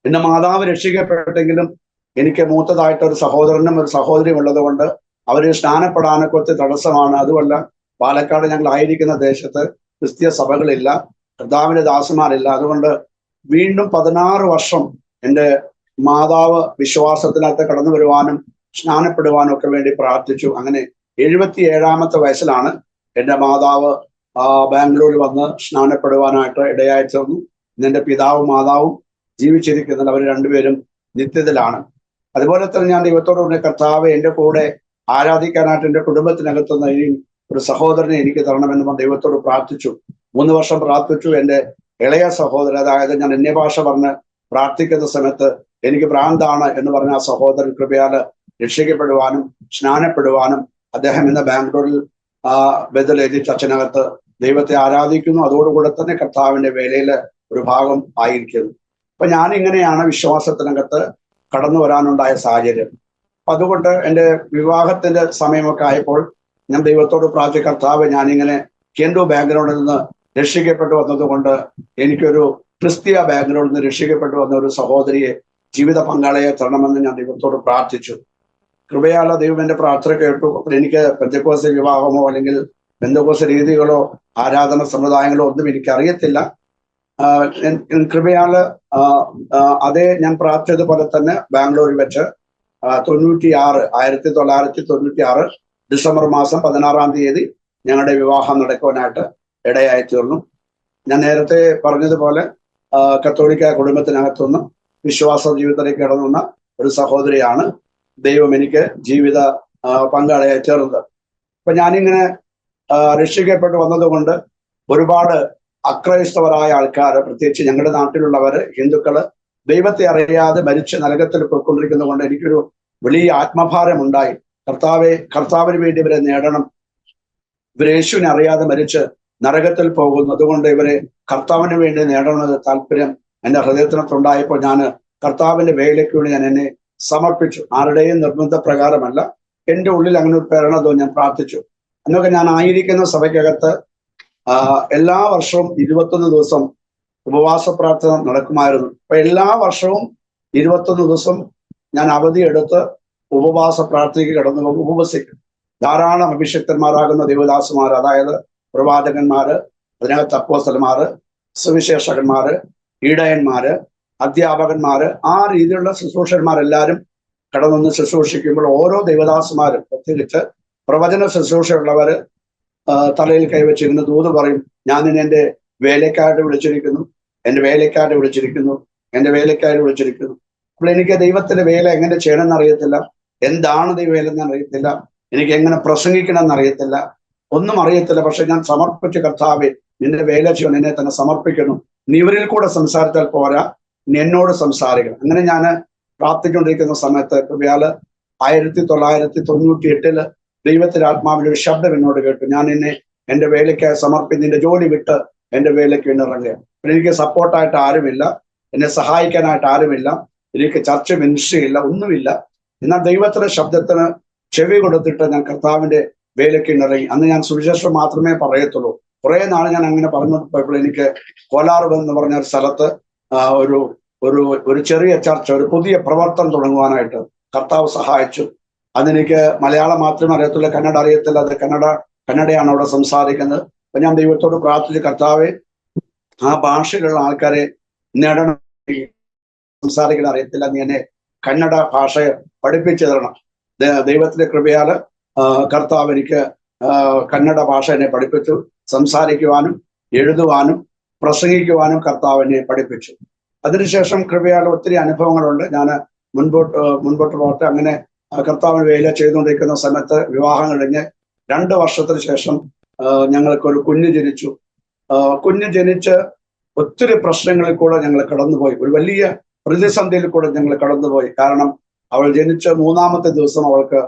എൻ്റെ മാതാവ് രക്ഷിക്കപ്പെട്ടെങ്കിലും എനിക്ക് മൂത്തതായിട്ട് ഒരു സഹോദരനും ഒരു സഹോദരിയും ഉള്ളത് കൊണ്ട് അവര് സ്നാനപ്പെടാനൊക്കെ ഒത്തിരി തടസ്സമാണ്. അതുമല്ല, പാലക്കാട് ഞങ്ങൾ ആയിരിക്കുന്ന ദേശത്ത് ക്രിസ്തീയ സഭകളില്ല, കർത്താവിന്റെ ദാസന്മാരില്ല. അതുകൊണ്ട് വീണ്ടും 16 വർഷം എൻ്റെ മാതാവ് വിശ്വാസത്തിനകത്ത് കടന്നു വരുവാനും സ്നാനപ്പെടുവാനും ഒക്കെ വേണ്ടി പ്രാർത്ഥിച്ചു. അങ്ങനെ 77-ാമത്തെ വയസ്സിലാണ് എൻ്റെ മാതാവ് ബാംഗ്ലൂരിൽ വന്ന് സ്നാനപ്പെടുവാനായിട്ട് ഇടയായി തീർന്നു. എൻ്റെ പിതാവും മാതാവും ജീവിച്ചിരിക്കുന്നത് അവർ രണ്ടുപേരും നിത്യത്തിലാണ്. അതുപോലെ തന്നെ ഞാൻ ദൈവത്തോട് പറഞ്ഞ, കർത്താവ് എൻ്റെ കൂടെ ആരാധിക്കാനായിട്ട് എൻ്റെ കുടുംബത്തിനകത്തുനിന്ന് ഇനി ഒരു സഹോദരനെ എനിക്ക് തരണമെന്ന് ദൈവത്തോട് പ്രാർത്ഥിച്ചു. 3 വർഷം പ്രാർത്ഥിച്ചു. എൻ്റെ ഇളയ സഹോദരൻ, അതായത് ഞാൻ അന്യഭാഷ പറഞ്ഞ് പ്രാർത്ഥിക്കുന്ന സമയത്ത് എനിക്ക് ഭ്രാന്താണ് എന്ന് പറഞ്ഞ ആ സഹോദരൻ കൃപയാല് രക്ഷിക്കപ്പെടുവാനും സ്നാനപ്പെടുവാനും അദ്ദേഹം ഇന്ന് ബാംഗ്ലൂരിൽ ബദലേജി ചർച്ചിനകത്ത് ദൈവത്തെ ആരാധിക്കുന്നു. അതോടുകൂടെ തന്നെ കർത്താവിന്റെ വേലയില് ഒരു ഭാഗം ആയിരിക്കുന്നു. അപ്പൊ ഞാനിങ്ങനെയാണ് വിശ്വാസത്തിനകത്ത് കടന്നു വരാനുണ്ടായ സാഹചര്യം. അപ്പൊ അതുകൊണ്ട് എൻ്റെ വിവാഹത്തിന്റെ സമയമൊക്കെ ആയപ്പോൾ ഞാൻ ദൈവത്തോട് പ്രാർത്ഥിച്ച, കർത്താവ്, ഞാനിങ്ങനെ ഹിന്ദു ബാക്ക്ഗ്രൗണ്ടിൽ നിന്ന് രക്ഷിക്കപ്പെട്ടു വന്നതുകൊണ്ട് എനിക്കൊരു ക്രിസ്തീയ ബാക്ക്ഗ്രൗണ്ടിൽ നിന്ന് രക്ഷിക്കപ്പെട്ടു വന്ന ഒരു സഹോദരിയെ, ജീവിത പങ്കാളിയെ തരണമെന്ന് ഞാൻ ദൈവത്തോട് പ്രാർത്ഥിച്ചു. കൃപയാല ദൈവം എൻ്റെ പ്രാർത്ഥന കേട്ടു. അപ്പോൾ എനിക്ക് പെന്തക്കോസ്ത് വിവാഹമോ അല്ലെങ്കിൽ പെന്തക്കോസ്ത് രീതികളോ ആരാധന സമ്പ്രദായങ്ങളോ ഒന്നും എനിക്ക് അറിയത്തില്ല. കൃപയാല് അതേ ഞാൻ പ്രാർത്ഥിച്ചതുപോലെ തന്നെ ബാംഗ്ലൂരിൽ വെച്ച് 1996 ഡിസംബർ മാസം 16-ാം തീയതി ഞങ്ങളുടെ വിവാഹം നടക്കുവാനായിട്ട് ഇടയായി തീർന്നു. ഞാൻ നേരത്തെ പറഞ്ഞതുപോലെ കത്തോലിക്ക കുടുംബത്തിനകത്തുനിന്ന് വിശ്വാസ ജീവിതത്തിലേക്ക് കടന്നുവന്ന ഒരു സഹോദരിയാണ് ദൈവം എനിക്ക് ജീവിത പങ്കാളിയായി ചേർന്നത്. അപ്പൊ ഞാനിങ്ങനെ രക്ഷിക്കപ്പെട്ട് വന്നതുകൊണ്ട് ഒരുപാട് അക്രൈസ്തവരായ ആൾക്കാർ, പ്രത്യേകിച്ച് ഞങ്ങളുടെ നാട്ടിലുള്ളവര്, ഹിന്ദുക്കള് ദൈവത്തെ അറിയാതെ മരിച്ച് നരകത്തിൽ പോയിക്കൊണ്ടിരിക്കുന്നത് കൊണ്ട് എനിക്കൊരു വലിയ ആത്മഭാരം ഉണ്ടായി. കർത്താവിന് വേണ്ടി ഇവരെ നേടണം. ഇവർ യേശുവിനെ അറിയാതെ മരിച്ച് നരകത്തിൽ പോകുന്നു, അതുകൊണ്ട് ഇവരെ കർത്താവിന് വേണ്ടി നേടണമെന്ന് താല്പര്യം എന്റെ ഹൃദയത്തിനകത്തുണ്ടായപ്പോൾ ഞാൻ കർത്താവിന്റെ വേലയ്ക്ക് വേണ്ടി ഞാൻ എന്നെ സമർപ്പിച്ചു. ആരുടെയും നിർബന്ധ പ്രകാരമല്ല, എന്റെ ഉള്ളിൽ അങ്ങനെ ഒരു പ്രേരണ തോന്നി, ഞാൻ പ്രാർത്ഥിച്ചു. എന്നൊക്കെ ഞാൻ ആയിരിക്കുന്ന സഭയ്ക്കകത്ത് എല്ലാ വർഷവും 21 ദിവസം ഉപവാസ പ്രാർത്ഥന നടക്കുമായിരുന്നു. അപ്പൊ എല്ലാ വർഷവും 21 ദിവസം ഞാൻ അവധിയെടുത്ത് ഉപവാസ പ്രാർത്ഥനയ്ക്ക് കടന്നു ഉപവസിക്കും. ധാരാളം അഭിഷിക്തന്മാരാകുന്ന ദേവദാസന്മാർ, അതായത് പ്രവാചകന്മാര്, അതിനകത്ത് അപ്പോസ്തലന്മാര്, സുവിശേഷകന്മാര്, ഇടയന്മാര്, അധ്യാപകന്മാര്, ആ രീതിയിലുള്ള ശുശ്രൂഷന്മാരെല്ലാരും കടന്നൊന്ന് ശുശ്രൂഷിക്കുമ്പോൾ ഓരോ ദേവദാസന്മാരും, പ്രത്യേകിച്ച് പ്രവചന ശുശ്രൂഷയുള്ളവര് തലയിൽ കൈവച്ചിരുന്ന് ദൂത് പറയും, ഞാൻ നിന്നെ എന്റെ വേലക്കാരെ വിളിച്ചിരിക്കുന്നു, എന്റെ വേലക്കാരെ വിളിച്ചിരിക്കുന്നു, എന്റെ വേലക്കാരെ വിളിച്ചിരിക്കുന്നു. അപ്പോൾ എനിക്ക് ദൈവത്തിന്റെ വേല എങ്ങനെ ചെയ്യണമെന്ന് അറിയത്തില്ല, എന്താണ് ദൈവവേല എന്ന് അറിയത്തില്ല, എനിക്ക് എങ്ങനെ പ്രസംഗിക്കണം എന്നറിയത്തില്ല, ഒന്നും അറിയത്തില്ല. പക്ഷെ ഞാൻ സമർപ്പിച്ച്, കർത്താവെ നിന്റെ വേല ചെയ്യണം, എന്നെ തന്നെ സമർപ്പിക്കുന്നു, നീ ഇവരിൽ കൂടെ സംസാരിച്ചാൽ പോരാ, നീ എന്നോട് സംസാരിക്കണം. അങ്ങനെ ഞാൻ പ്രാർത്ഥിച്ചുകൊണ്ടിരിക്കുന്ന സമയത്ത് കൃപയാല് 1998 ദൈവത്തിന്റെ ആത്മാവിന്റെ ഒരു ശബ്ദം എന്നോട് കേട്ടു, ഞാൻ എന്നെ എന്റെ വേലയ്ക്കായി സമർപ്പിച്ച് നിന്റെ ജോലി വിട്ട് എന്റെ വേലയ്ക്ക് വേണ്ടി ഇറങ്ങുക. എനിക്ക് സപ്പോർട്ടായിട്ട് ആരുമില്ല, എന്നെ സഹായിക്കാനായിട്ട് ആരുമില്ല, എനിക്ക് ചർച്ച മിനിസ്ട്രി ഇല്ല, ഒന്നുമില്ല. എന്നാൽ ദൈവത്തിന്റെ ശബ്ദത്തിന് ചെവി കൊടുത്തിട്ട് ഞാൻ കർത്താവിന്റെ വേലയ്ക്ക് ഇറങ്ങി. അന്ന് ഞാൻ സുവിശേഷം മാത്രമേ പറയത്തുള്ളൂ. കുറെ നാൾ ഞാൻ അങ്ങനെ പറഞ്ഞു പോയപ്പോൾ എനിക്ക് കോലാർ എന്ന് പറഞ്ഞ ഒരു സ്ഥലത്ത് ഒരു ഒരു ഒരു ചെറിയ ചർച്ച, ഒരു പുതിയ പ്രവർത്തനം തുടങ്ങുവാനായിട്ട് കർത്താവ് സഹായിച്ചു. അതെനിക്ക് മലയാളം മാത്രമേ അറിയത്തുള്ളൂ, കന്നഡ അറിയത്തില്ല. അത് കന്നഡയാണ് അവിടെ സംസാരിക്കുന്നത്. അപ്പൊ ഞാൻ ദൈവത്തോട് പ്രാർത്ഥിച്ചു, കർത്താവെ ആ ഭാഷയിലുള്ള ആൾക്കാരെ നേടണം, സംസാരിക്കാൻ അറിയത്തില്ല, നീ എന്നെ കന്നഡ ഭാഷ പഠിപ്പിച്ചു തരണം. ദൈവത്തിന്റെ കൃപയാല് കർത്താവ് എനിക്ക് കന്നഡ ഭാഷ എന്നെ പഠിപ്പിച്ചു. സംസാരിക്കുവാനും എഴുതുവാനും പ്രസംഗിക്കുവാനും കർത്താവ് എന്നെ പഠിപ്പിച്ചു. അതിനുശേഷം കൃപയാൽ ഒത്തിരി അനുഭവങ്ങളുണ്ട്. ഞാൻ മുൻപോട്ട് പോകട്ടെ. അങ്ങനെ കർത്താവിന് വേല ചെയ്തുകൊണ്ടിരിക്കുന്ന സമയത്ത് വിവാഹം കഴിഞ്ഞ് 2 വർഷത്തിന് ശേഷം ഞങ്ങൾക്കൊരു കുഞ്ഞ് ജനിച്ചു. കുഞ്ഞ് ജനിച്ച് ഒത്തിരി പ്രശ്നങ്ങളിൽ കൂടെ ഞങ്ങൾ കടന്നുപോയി, ഒരു വലിയ പ്രതിസന്ധിയിൽ കൂടെ ഞങ്ങൾ കടന്നുപോയി. കാരണം അവൾ ജനിച്ച 3-ാമത്തെ ദിവസം അവൾക്ക്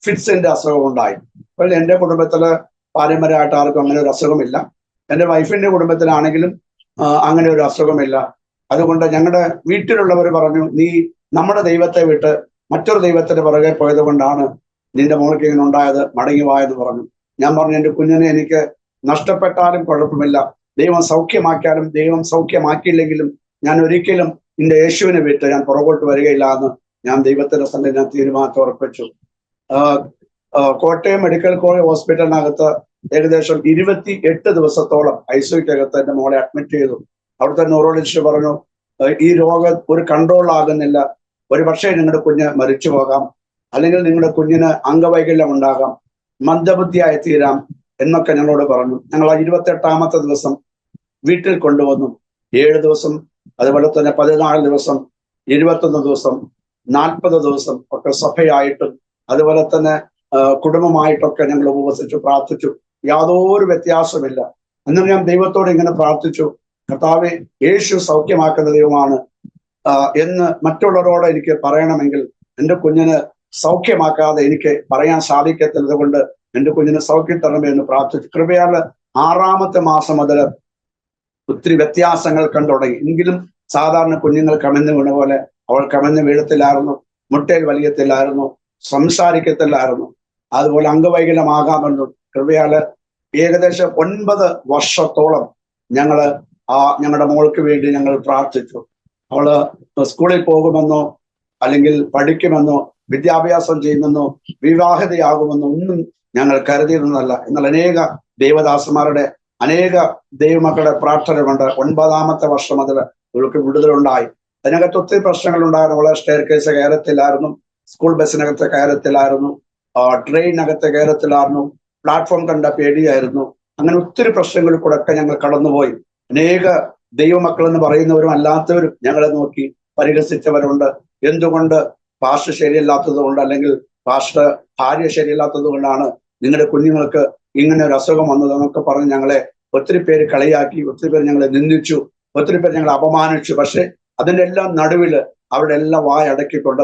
ഫിറ്റ്സിന്റെ അസുഖം ഉണ്ടായി. അപ്പോൾ എൻ്റെ കുടുംബത്തില് പാരമ്പര്യമായിട്ട് ആർക്കും അങ്ങനെ ഒരു അസുഖമില്ല. എൻ്റെ വൈഫിന്റെ കുടുംബത്തിലാണെങ്കിലും അങ്ങനെ ഒരു അസുഖമില്ല. അതുകൊണ്ട് ഞങ്ങളുടെ വീട്ടിലുള്ളവർ പറഞ്ഞു, നീ നമ്മുടെ ദൈവത്തെ വിട്ട് മറ്റൊരു ദൈവത്തിന്റെ പുറകെ പോയത് കൊണ്ടാണ് നിന്റെ മോൾക്ക് ഇങ്ങനെ ഉണ്ടായത്, മടങ്ങി വായെന്ന് പറഞ്ഞു. ഞാൻ പറഞ്ഞു, എൻ്റെ കുഞ്ഞിനെ എനിക്ക് നഷ്ടപ്പെട്ടാലും കുഴപ്പമില്ല, ദൈവം സൗഖ്യമാക്കിയാലും ദൈവം സൗഖ്യമാക്കിയില്ലെങ്കിലും ഞാൻ ഒരിക്കലും നിന്റെ യേശുവിനെ വിട്ട് ഞാൻ പുറകോട്ട് വരികയില്ല എന്ന് ഞാൻ ദൈവത്തിന്റെ സന്നിധി ഞാൻ തീരുമാനത്തെ ഉറപ്പിച്ചു. കോട്ടയം മെഡിക്കൽ കോളേജ് ഹോസ്പിറ്റലിനകത്ത് ഏകദേശം 28 ദിവസത്തോളം ഐസിയുക്കകത്ത് എൻ്റെ മോളെ അഡ്മിറ്റ് ചെയ്തു. അവിടുത്തെ ന്യൂറോളജിസ്റ്റ് പറഞ്ഞു, ഈ രോഗം ഒരു കൺട്രോൾ ആകുന്നില്ല, ഒരു പക്ഷേ നിങ്ങളുടെ കുഞ്ഞ് മരിച്ചു പോകാം, അല്ലെങ്കിൽ നിങ്ങളുടെ കുഞ്ഞിന് അംഗവൈകല്യം ഉണ്ടാകാം, മന്ദബുദ്ധിയായി തീരാം എന്നൊക്കെ ഞങ്ങളോട് പറഞ്ഞു. ഞങ്ങൾ 28-ാമത്തെ ദിവസം വീട്ടിൽ കൊണ്ടുവന്നു. 7 ദിവസം, അതുപോലെ തന്നെ 14 ദിവസം, 21 ദിവസം, 40 ദിവസം ഒക്കെ സഭയായിട്ടും അതുപോലെ തന്നെ കുടുംബമായിട്ടൊക്കെ ഞങ്ങൾ ഉപവസിച്ചു, പ്രാർത്ഥിച്ചു. യാതൊരു വ്യത്യാസമില്ല. എന്നാൽ ഞാൻ ദൈവത്തോട് ഇങ്ങനെ പ്രാർത്ഥിച്ചു, കർത്താവെ യേശു സൗഖ്യമാക്കുന്ന ദൈവമാണ് എന്ന് മറ്റുള്ളവരോട് എനിക്ക് പറയണമെങ്കിൽ എൻ്റെ കുഞ്ഞിന് സൗഖ്യമാക്കാതെ എനിക്ക് പറയാൻ സാധിക്കത്തില്ലത് കൊണ്ട് എൻ്റെ കുഞ്ഞിന് സൗഖ്യം തരണമേ എന്ന് പ്രാർത്ഥിച്ചു. കൃപയാൽ 6-ാമത്തെ മാസം മുതൽ ഒത്തിരി വ്യത്യാസങ്ങൾ കണ്ടു തുടങ്ങി. എങ്കിലും സാധാരണ കുഞ്ഞുങ്ങൾ കമന്ന് വീണ പോലെ അവൾ കമന്ന് വീഴത്തില്ലായിരുന്നു, മുട്ടയിൽ വലിയത്തില്ലായിരുന്നു, സംസാരിക്കത്തില്ലായിരുന്നു. അതുപോലെ അംഗവൈകല്യമാകാമെന്നും കൃപയാല് ഏകദേശം 9 വർഷത്തോളം ഞങ്ങളുടെ മോൾക്ക് വേണ്ടി ഞങ്ങൾ പ്രാർത്ഥിച്ചു. അവള് സ്കൂളിൽ പോകുമെന്നോ അല്ലെങ്കിൽ പഠിക്കുമെന്നോ വിദ്യാഭ്യാസം ചെയ്യുമെന്നോ വിവാഹിതയാകുമെന്നോ ഒന്നും ഞങ്ങൾ കരുതിയിരുന്നതല്ല. എന്നാൽ അനേക ദേവദാസന്മാരുടെ അനേക ദൈവമക്കളുടെ പ്രാർത്ഥന കൊണ്ട് 9-ാമത്തെ വർഷം മുതൽ ഇവൾക്ക് വിടുതലുണ്ടായി. അതിനകത്ത് ഒത്തിരി പ്രശ്നങ്ങൾ ഉണ്ടായിരുന്നു. അവളെ സ്റ്റെയർ കേസ് കയറത്തില്ലായിരുന്നു, സ്കൂൾ ബസ്സിനകത്ത് കയറത്തില്ലായിരുന്നു, ട്രെയിനകത്ത് കയറത്തില്ലായിരുന്നു, പ്ലാറ്റ്ഫോം കണ്ട പേടിയായിരുന്നു. അങ്ങനെ ഒത്തിരി പ്രശ്നങ്ങളിൽ കൂടെ ഒക്കെ ഞങ്ങൾ കടന്നുപോയി. അനേക ദൈവമക്കൾ എന്ന് പറയുന്നവരും അല്ലാത്തവരും ഞങ്ങളെ നോക്കി പരിഹസിച്ചവരുണ്ട്. എന്തുകൊണ്ട് പാസ്റ്റർ ശരിയല്ലാത്തത് കൊണ്ട്, അല്ലെങ്കിൽ പാസ്റ്റർ ഭാര്യ ശരിയല്ലാത്തത് കൊണ്ടാണ് നിങ്ങളുടെ കുഞ്ഞുങ്ങൾക്ക് ഇങ്ങനെ ഒരു അസുഖം വന്നത് എന്നൊക്കെ പറഞ്ഞ് ഞങ്ങളെ ഒത്തിരി പേര് കളിയാക്കി, ഒത്തിരി പേര് ഞങ്ങളെ നിന്ദിച്ചു, ഒത്തിരി പേര് ഞങ്ങളെ അപമാനിച്ചു. പക്ഷെ അതിൻ്റെ എല്ലാം നടുവിൽ അവിടെ എല്ലാം വായടക്കിക്കൊണ്ട്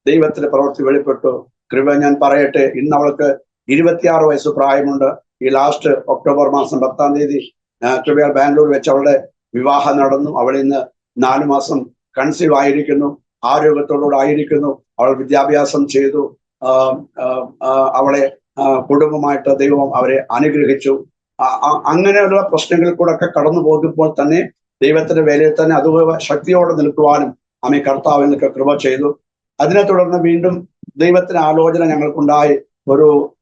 ദൈവത്തിന്റെ പ്രവൃത്തി വെളിപ്പെട്ടു. കൃപ ഞാൻ പറയട്ടെ, ഇന്ന് അവൾക്ക് 26 വയസ്സ് പ്രായമുണ്ട്. ഈ ലാസ്റ്റ് ഒക്ടോബർ മാസം 10-ാം തീയതി കൃപയാൽ ബാംഗ്ലൂർ വെച്ച് അവളുടെ വിവാഹം നടന്നു. അവൾ ഇന്ന് 4 മാസം കൺസീവ് ആയിരിക്കുന്നു, ആരോഗ്യത്തോടുകൂടെ ആയിരിക്കുന്നു. അവൾ വിദ്യാഭ്യാസം ചെയ്തു. അവളെ കുടുംബമായിട്ട് ദൈവം അവരെ അനുഗ്രഹിച്ചു. അങ്ങനെയുള്ള പ്രശ്നങ്ങളിൽ കൂടെ ഒക്കെ കടന്നു പോകുമ്പോൾ തന്നെ ദൈവത്തിന്റെ വേലയിൽ തന്നെ അതുപോലെ ശക്തിയോടെ നിൽക്കുവാനും ആമേ കർത്താവ് എന്നൊക്കെ കൃപ ചെയ്തു. അതിനെ തുടർന്ന് വീണ്ടും ദൈവത്തിന് ആലോചന ഞങ്ങൾക്കുണ്ടായി.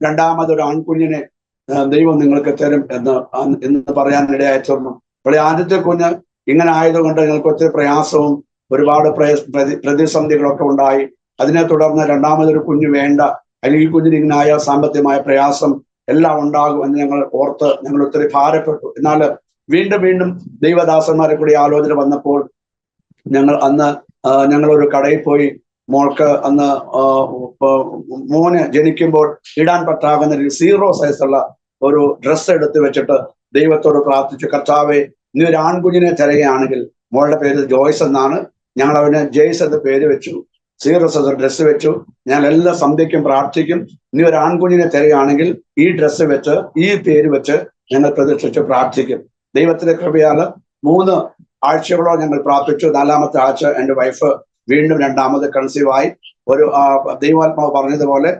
രണ്ടാമതൊരു ആൺകുഞ്ഞിനെ ദൈവം നിങ്ങൾക്ക് തരും എന്ന് പറയാനിടയായി തീർന്നു. അപ്പോൾ ആദ്യത്തെ കുഞ്ഞ് ഇങ്ങനെ ആയതുകൊണ്ട് ഞങ്ങൾക്ക് ഒത്തിരി പ്രയാസവും ഒരുപാട് പ്രതിസന്ധികളൊക്കെ ഉണ്ടായി. അതിനെ തുടർന്ന് രണ്ടാമതൊരു കുഞ്ഞ് വേണ്ട, അല്ലെങ്കിൽ ഈ കുഞ്ഞിന് ഇങ്ങനായ സാമ്പത്തികമായ പ്രയാസം എല്ലാം ഉണ്ടാകും എന്ന് ഞങ്ങൾ ഒത്തിരി ഭാരപ്പെട്ടു. എന്നാൽ വീണ്ടും ദൈവദാസന്മാരെ കൂടി ആലോചന വന്നപ്പോൾ ഞങ്ങളൊരു കടയിൽ പോയി മോൾക്ക് അന്ന് മോന് ജനിക്കുമ്പോൾ ഇടാൻ പറ്റാകുന്ന 0 സൈസുള്ള ഒരു ഡ്രസ്സ് എടുത്ത് വെച്ചിട്ട് ദൈവത്തോട് പ്രാർത്ഥിച്ചു, കർത്താവേ, നീ ഒരു ആൺകുഞ്ഞിനെ തരികയാണെങ്കിൽ, മോളുടെ പേര് ജോയ്സ് എന്നാണ്, ഞങ്ങൾ അവന് ജെയ്സ് എന്ന് പേര് വെച്ചു, 0 സൈസ് ഡ്രസ്സ് വെച്ചു. ഞാൻ എല്ലാ സന്ധ്യയ്ക്കും പ്രാർത്ഥിക്കും, നീ ഒരു ആൺകുഞ്ഞിനെ തരികയാണെങ്കിൽ ഈ ഡ്രസ്സ് വെച്ച് ഈ പേര് വെച്ച് ഞങ്ങൾ പ്രതീക്ഷിച്ച് പ്രാർത്ഥിക്കും. ദൈവത്തിന്റെ കൃപയാല് 3 ആഴ്ചകളോ ഞങ്ങൾ പ്രാർത്ഥിച്ചു. 4-ാമത്തെ ആഴ്ച എൻ്റെ വൈഫ് വീണ്ടും രണ്ടാമത് കൺസീവായി. ദൈവാത്മാവ് പറഞ്ഞതുപോലെ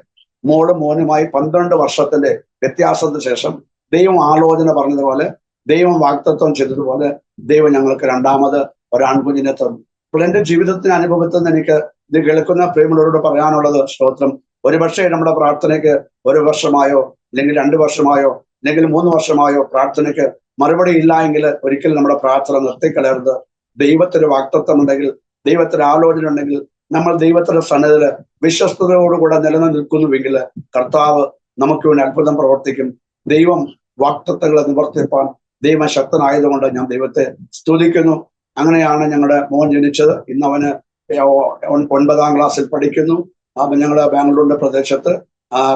മോളും മോനുമായി 12 വർഷത്തിന്റെ വ്യത്യാസത്തിന് ശേഷം ദൈവം ആലോചന പറഞ്ഞതുപോലെ, ദൈവം വാഗ്ദത്തം ചെയ്തതുപോലെ ദൈവം ഞങ്ങൾക്ക് രണ്ടാമത് ഒരു ആൺകുഞ്ഞിനെ തന്നു. അപ്പോൾ എൻ്റെ ജീവിതത്തിന്റെ അനുഭവത്തിൽ നിന്ന് എനിക്ക് ഇത് കേൾക്കുന്ന പ്രിയമുള്ളവരോട് പറയാനുള്ളത്, സ്തോത്രം, ഒരുപക്ഷെ നമ്മുടെ പ്രാർത്ഥനയ്ക്ക് 1 വർഷമായോ അല്ലെങ്കിൽ 2 വർഷമായോ അല്ലെങ്കിൽ 3 വർഷമായോ പ്രാർത്ഥനയ്ക്ക് മറുപടി ഇല്ല എങ്കിൽ ഒരിക്കലും നമ്മുടെ പ്രാർത്ഥന നിർത്തിക്കളയരുത്. ദൈവത്തിന് വാഗ്ദത്തം ഉണ്ടെങ്കിൽ, ദൈവത്തിന് ആലോചന ഉണ്ടെങ്കിൽ, നമ്മൾ ദൈവത്തിന്റെ സന്നിധിയിൽ വിശ്വസ്തയോടുകൂടെ നിലനിൽക്കുന്നുവെങ്കിൽ കർത്താവ് നമുക്ക് വേണ്ടി അത്ഭുതം പ്രവർത്തിക്കും. ദൈവം വാഗ്ദത്തങ്ങളെ നിവർത്തിപ്പാൻ ദൈവം ശക്തനായതുകൊണ്ട് ഞാൻ ദൈവത്തെ സ്തുതിക്കുന്നു. അങ്ങനെയാണ് ഞങ്ങളുടെ മോൻ ജനിച്ചത്. ഇന്ന് അവന് 9-ാം ക്ലാസ്സിൽ പഠിക്കുന്നു. അപ്പൊ ഞങ്ങള് ബാംഗ്ലൂരിന്റെ പ്രദേശത്ത്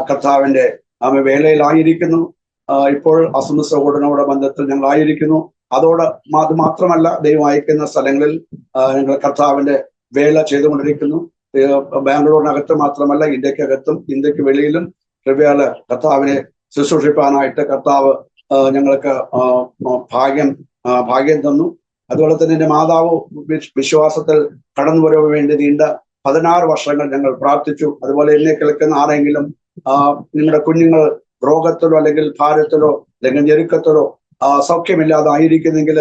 കർത്താവിന്റെ വേലയിലായിരിക്കുന്നു. ഇപ്പോൾ അസംസ് സഹോദരനോട് ബന്ധത്തിൽ ഞങ്ങളായിരിക്കുന്നു. അത് മാത്രമല്ല, ദൈവം അയക്കുന്ന സ്ഥലങ്ങളിൽ ഞങ്ങൾ കർത്താവിന്റെ വേല ചെയ്തുകൊണ്ടിരിക്കുന്നു. ബാംഗ്ലൂരിനകത്ത് മാത്രമല്ല, ഇന്ത്യക്കകത്തും ഇന്ത്യക്ക് വെളിയിലും കൃപയാല് കർത്താവിനെ ശുശ്രൂഷിപ്പാനായിട്ട് കർത്താവ് ഞങ്ങൾക്ക് ഭാഗ്യം തന്നു. അതുപോലെ തന്നെ എൻ്റെ മാതാവ് വിശ്വാസത്തിൽ കടന്നു വരാൻ വേണ്ടി നീണ്ട 16 വർഷങ്ങൾ ഞങ്ങൾ പ്രാർത്ഥിച്ചു. അതുപോലെ എന്നെ കേൾക്കുന്ന ആരെങ്കിലും നിങ്ങളുടെ കുഞ്ഞുങ്ങൾ രോഗത്തിലോ അല്ലെങ്കിൽ ഭാരത്തിലോ അല്ലെങ്കിൽ ഞെരുക്കത്തിലോ സൗഖ്യമില്ലാതെ ആയിരിക്കുന്നെങ്കിൽ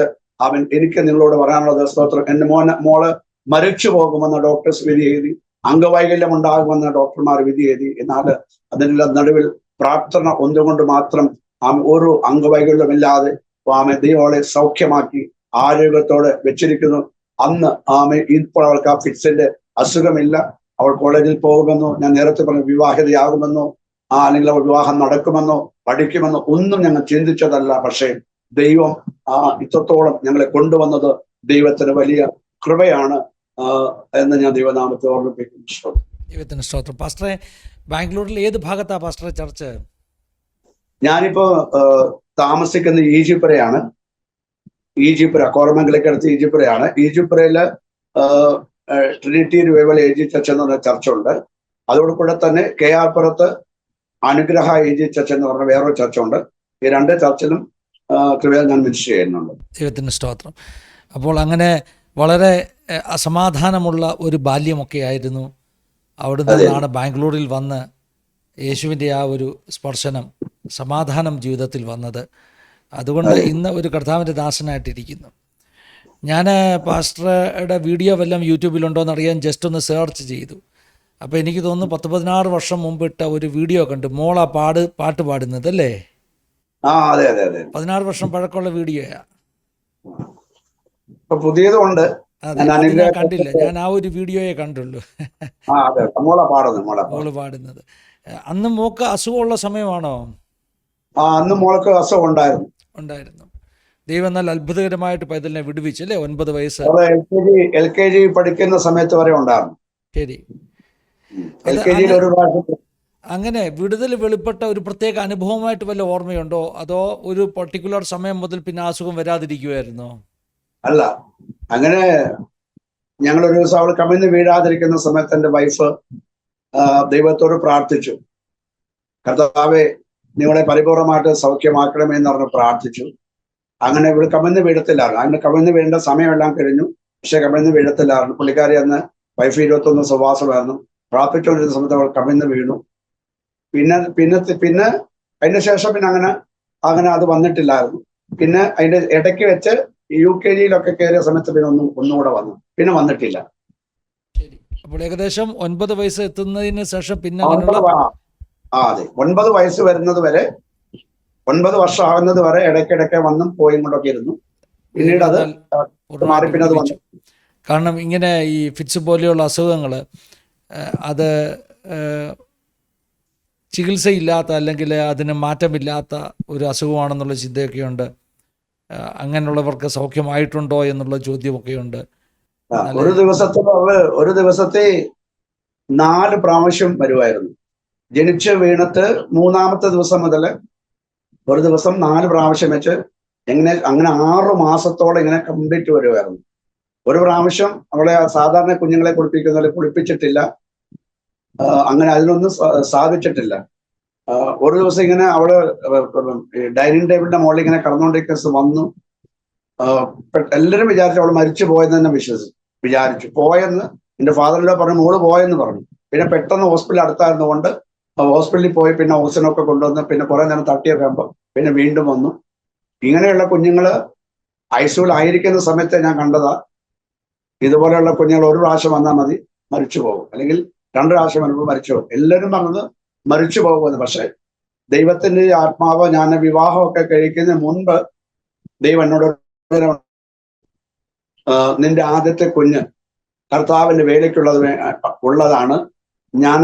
എനിക്ക് നിങ്ങളോട് പറയാനുള്ളത്, സ്തോത്രം, എൻ്റെ മോള് മരിച്ചു പോകുമെന്ന് ഡോക്ടേഴ്സ് വിധി എഴുതി, അംഗവൈകല്യം ഉണ്ടാകുമെന്ന് ഡോക്ടർമാർ വിധി എഴുതി. എന്നാൽ അതിനെല്ലാം നടുവിൽ പ്രാർത്ഥന ഒന്നുകൊണ്ട് മാത്രം ഒരു അംഗവൈകല്യമില്ലാതെ ദൈവങ്ങളെ സൗഖ്യമാക്കി ആരോഗ്യത്തോടെ വെച്ചിരിക്കുന്നു. അന്ന് ഇപ്പോൾ അവൾക്ക് ആ ഫിറ്റ്സിന്റെ അസുഖമില്ല. അവൾ കോളേജിൽ പോകുമെന്നോ, ഞാൻ നേരത്തെ പറഞ്ഞു വിവാഹിതയാകുമെന്നോ അല്ലെങ്കിൽ അവൾ വിവാഹം നടക്കുമെന്നോ പഠിക്കുമെന്നോ ഒന്നും ഞങ്ങൾ ചിന്തിച്ചതല്ല. പക്ഷേ ദൈവം ഇത്രത്തോളം ഞങ്ങളെ കൊണ്ടുവന്നത് ദൈവത്തിന് വലിയ കൃപയാണ് എന്ന് ഞാൻ ദൈവനാമത്തെ ഓർമ്മിപ്പിക്കുന്നു. ദൈവത്തിന് സ്തോത്രം. പാസ്റ്ററെ, ബാംഗ്ലൂരിൽ ഏത് ഭാഗത്താ പാസ്റ്ററെ ചർച്ച്? ഞാനിപ്പോ താമസിക്കുന്ന ഈജിപ്രയാണ്. കോറമംഗലയ്ക്ക് അടുത്ത് ഈജിപ്രയാണ്. ഈജിപ്രയില് ട്രിനിറ്റി റിവൈവൽ എജി ചർച്ച് എന്ന് പറഞ്ഞ ചർച്ചുണ്ട്. അതോടുകൂടെ തന്നെ KR-പുരത്ത് അനുഗ്രഹ എജി ചർച്ച് എന്ന് പറഞ്ഞ വേറൊരു ചർച്ചുണ്ട്. ഈ 2 ചർച്ചിലും കൃപയാൽ ഞാൻ മിനിസ്റ്റർ ചെയ്യുന്നുണ്ട്. ദൈവത്തിന് സ്തോത്രം. അപ്പോൾ അങ്ങനെ വളരെ അസമാധാനമുള്ള ഒരു ബാല്യമൊക്കെ ആയിരുന്നു. അവിടെ നിന്നാണ് ബാംഗ്ലൂരിൽ വന്ന് യേശുവിൻ്റെ ആ ഒരു സ്പർശനം, സമാധാനം ജീവിതത്തിൽ വന്നത്. അതുകൊണ്ട് ഇന്ന് ഒരു കർത്താവിൻ്റെ ദാസനായിട്ടിരിക്കുന്നു. ഞാൻ പാസ്റ്ററുടെ വീഡിയോ വല്ലതും യൂട്യൂബിലുണ്ടോ എന്നറിയാൻ ജസ്റ്റ് ഒന്ന് സെർച്ച് ചെയ്തു. അപ്പോൾ എനിക്ക് തോന്നുന്നു 10-16 വർഷം മുമ്പിട്ട ഒരു വീഡിയോ കണ്ടു. മോളാ പാട്ട് പാടുന്നത് അല്ലേ? അതെ 16 വർഷം പഴക്കമുള്ള വീഡിയോയാ. പുതിയതുണ്ട്. ഞാൻ കണ്ടില്ല, ഞാൻ ആ ഒരു വീഡിയോയെ കണ്ടുള്ളൂ. മോള് പാടുന്നത്. അന്ന് മോക്ക് അസുഖമുള്ള സമയമാണോ? അന്ന് മോൾക്ക് അസുഖം ഉണ്ടായിരുന്നു. ദൈവം എന്നാൽ അത്ഭുതകരമായിട്ട് പൈതലിനെ വിടുവിച്ചു അല്ലേ? 9 വയസ്സ്. LKG പഠിക്കുന്ന സമയത്ത് വരെ ഉണ്ടായിരുന്നു. ശരി. LKG ഒരു പ്രാവശ്യം. അങ്ങനെ വിടുതൽ വെളിപ്പെട്ട ഒരു പ്രത്യേക അനുഭവമായിട്ട് വല്ല ഓർമ്മയുണ്ടോ? അതോ ഒരു പർട്ടിക്കുലർ സമയം മുതൽ പിന്നെ അസുഖം വരാതിരിക്കുമായിരുന്നോ? അല്ല, അങ്ങനെ ഞങ്ങൾ ഒരു ദിവസം അവൾ കമിഴ്ന്ന് വീഴാതിരിക്കുന്ന സമയത്ത് എൻ്റെ വൈഫ് ദൈവത്തോട് പ്രാർത്ഥിച്ചു, കർത്താവേ നിങ്ങളെ പരിപൂർണമായിട്ട് സൗഖ്യമാക്കണമേ എന്ന് പറഞ്ഞ് പ്രാർത്ഥിച്ചു. അങ്ങനെ ഇവിടെ കമിഴ്ന്ന് വീഴത്തില്ലായിരുന്നു. അങ്ങനെ കമിഴ്ന്ന് വീഴേണ്ട സമയമെല്ലാം കഴിഞ്ഞു, പക്ഷെ കമിഴ്ന്ന് വീഴത്തില്ലായിരുന്നു. പുള്ളിക്കാരി അന്ന് വൈഫ് 21 സുവാസമായിരുന്നു. പ്രാർത്ഥിച്ചുകൊണ്ടിരുന്ന സമയത്ത് അവൾ കമിഴ്ന്ന് വീണു. പിന്നെ അതിന് ശേഷം പിന്നെ അങ്ങനെ അത് വന്നിട്ടില്ലായിരുന്നു. പിന്നെ അതിന്റെ ഇടയ്ക്ക് വെച്ച് UKG-യിലൊക്കെ കയറിയ സമയത്ത് പിന്നെ ഒന്നുകൂടെ വന്നു, പിന്നെ വന്നിട്ടില്ല. അപ്പോൾ ഏകദേശം 9 വയസ്സ് എത്തുന്നതിന് ശേഷം പിന്നെ അതെ, 9 വയസ്സ് വരുന്നത് വരെ, 9 വർഷം ആകുന്നത് വരെ ഇടയ്ക്കിടയ്ക്ക് വന്നും പോയും കൊണ്ടൊക്കെ ഇരുന്നു. പിന്നീട് അത് മാറി, പിന്നെ അത് വന്നു. കാരണം ഇങ്ങനെ ഈ ഫിറ്റ്സ് പോലെയുള്ള അസുഖങ്ങൾ അത് ചികിത്സയില്ലാത്ത അല്ലെങ്കിൽ അതിന് മാറ്റമില്ലാത്ത ഒരു അസുഖമാണെന്നുള്ള ചിന്തയൊക്കെയുണ്ട്. അങ്ങനെയുള്ളവർക്ക് സൗഖ്യമായിട്ടുണ്ടോ എന്നുള്ള ചോദ്യമൊക്കെയുണ്ട്. ഒരു ദിവസത്തെ 4 പ്രാവശ്യം വരുമായിരുന്നു. ജനിച്ച് വീണിട്ട് 3-ാമത്തെ ദിവസം മുതൽ ഒരു ദിവസം 4 പ്രാവശ്യം വെച്ച് അങ്ങനെ 6 മാസത്തോളം ഇങ്ങനെ കംപ്ലീറ്റ് വരുമായിരുന്നു. ഒരു പ്രാവശ്യം അവളെ സാധാരണ കുഞ്ഞുങ്ങളെ കുളിപ്പിക്കുന്ന പോലെ കുളിപ്പിച്ചിട്ടില്ല. അങ്ങനെ അതിനൊന്നും സാധിച്ചിട്ടില്ല. ഒരു ദിവസം ഇങ്ങനെ അവള് ഡൈനിങ് ടേബിളിന്റെ മുകളിൽ ഇങ്ങനെ കടന്നുകൊണ്ടിരിക്കുന്ന വന്നു. എല്ലാവരും വിചാരിച്ചു അവൾ മരിച്ചു പോയെന്ന് തന്നെ വിചാരിച്ചു. പോയെന്ന് എന്റെ ഫാദറിലോ പറഞ്ഞു, മോള് പോയെന്ന് പറഞ്ഞു. പിന്നെ പെട്ടെന്ന് ഹോസ്പിറ്റൽ അടുത്തായിരുന്നുകൊണ്ട് ഹോസ്പിറ്റലിൽ പോയി പിന്നെ ഓക്സിജനൊക്കെ കൊണ്ടുവന്ന് പിന്നെ കുറെ നേരം തട്ടിയൊക്കെ ആകുമ്പോൾ പിന്നെ വീണ്ടും വന്നു. ഇങ്ങനെയുള്ള കുഞ്ഞുങ്ങള് ICUവിൽ ആയിരിക്കുന്ന സമയത്ത് ഞാൻ കണ്ടതാ, ഇതുപോലെയുള്ള കുഞ്ഞുങ്ങൾ ഒരു പ്രാവശ്യം വന്നാൽ മതി മരിച്ചു പോകും, അല്ലെങ്കിൽ 2 പ്രാവശ്യം വരുമ്പോൾ മരിച്ചു പോകും. എല്ലാവരും പറഞ്ഞത് മരിച്ചു പോകുമെന്ന്. പക്ഷെ ദൈവത്തിന്റെ ആത്മാവ്, ഞാൻ വിവാഹമൊക്കെ കഴിക്കുന്നതിന് മുൻപ് ദൈവം എന്നോട് നിന്റെ ആദ്യത്തെ കുഞ്ഞ് കർത്താവിന്റെ ഉള്ളതാണ്, ഞാൻ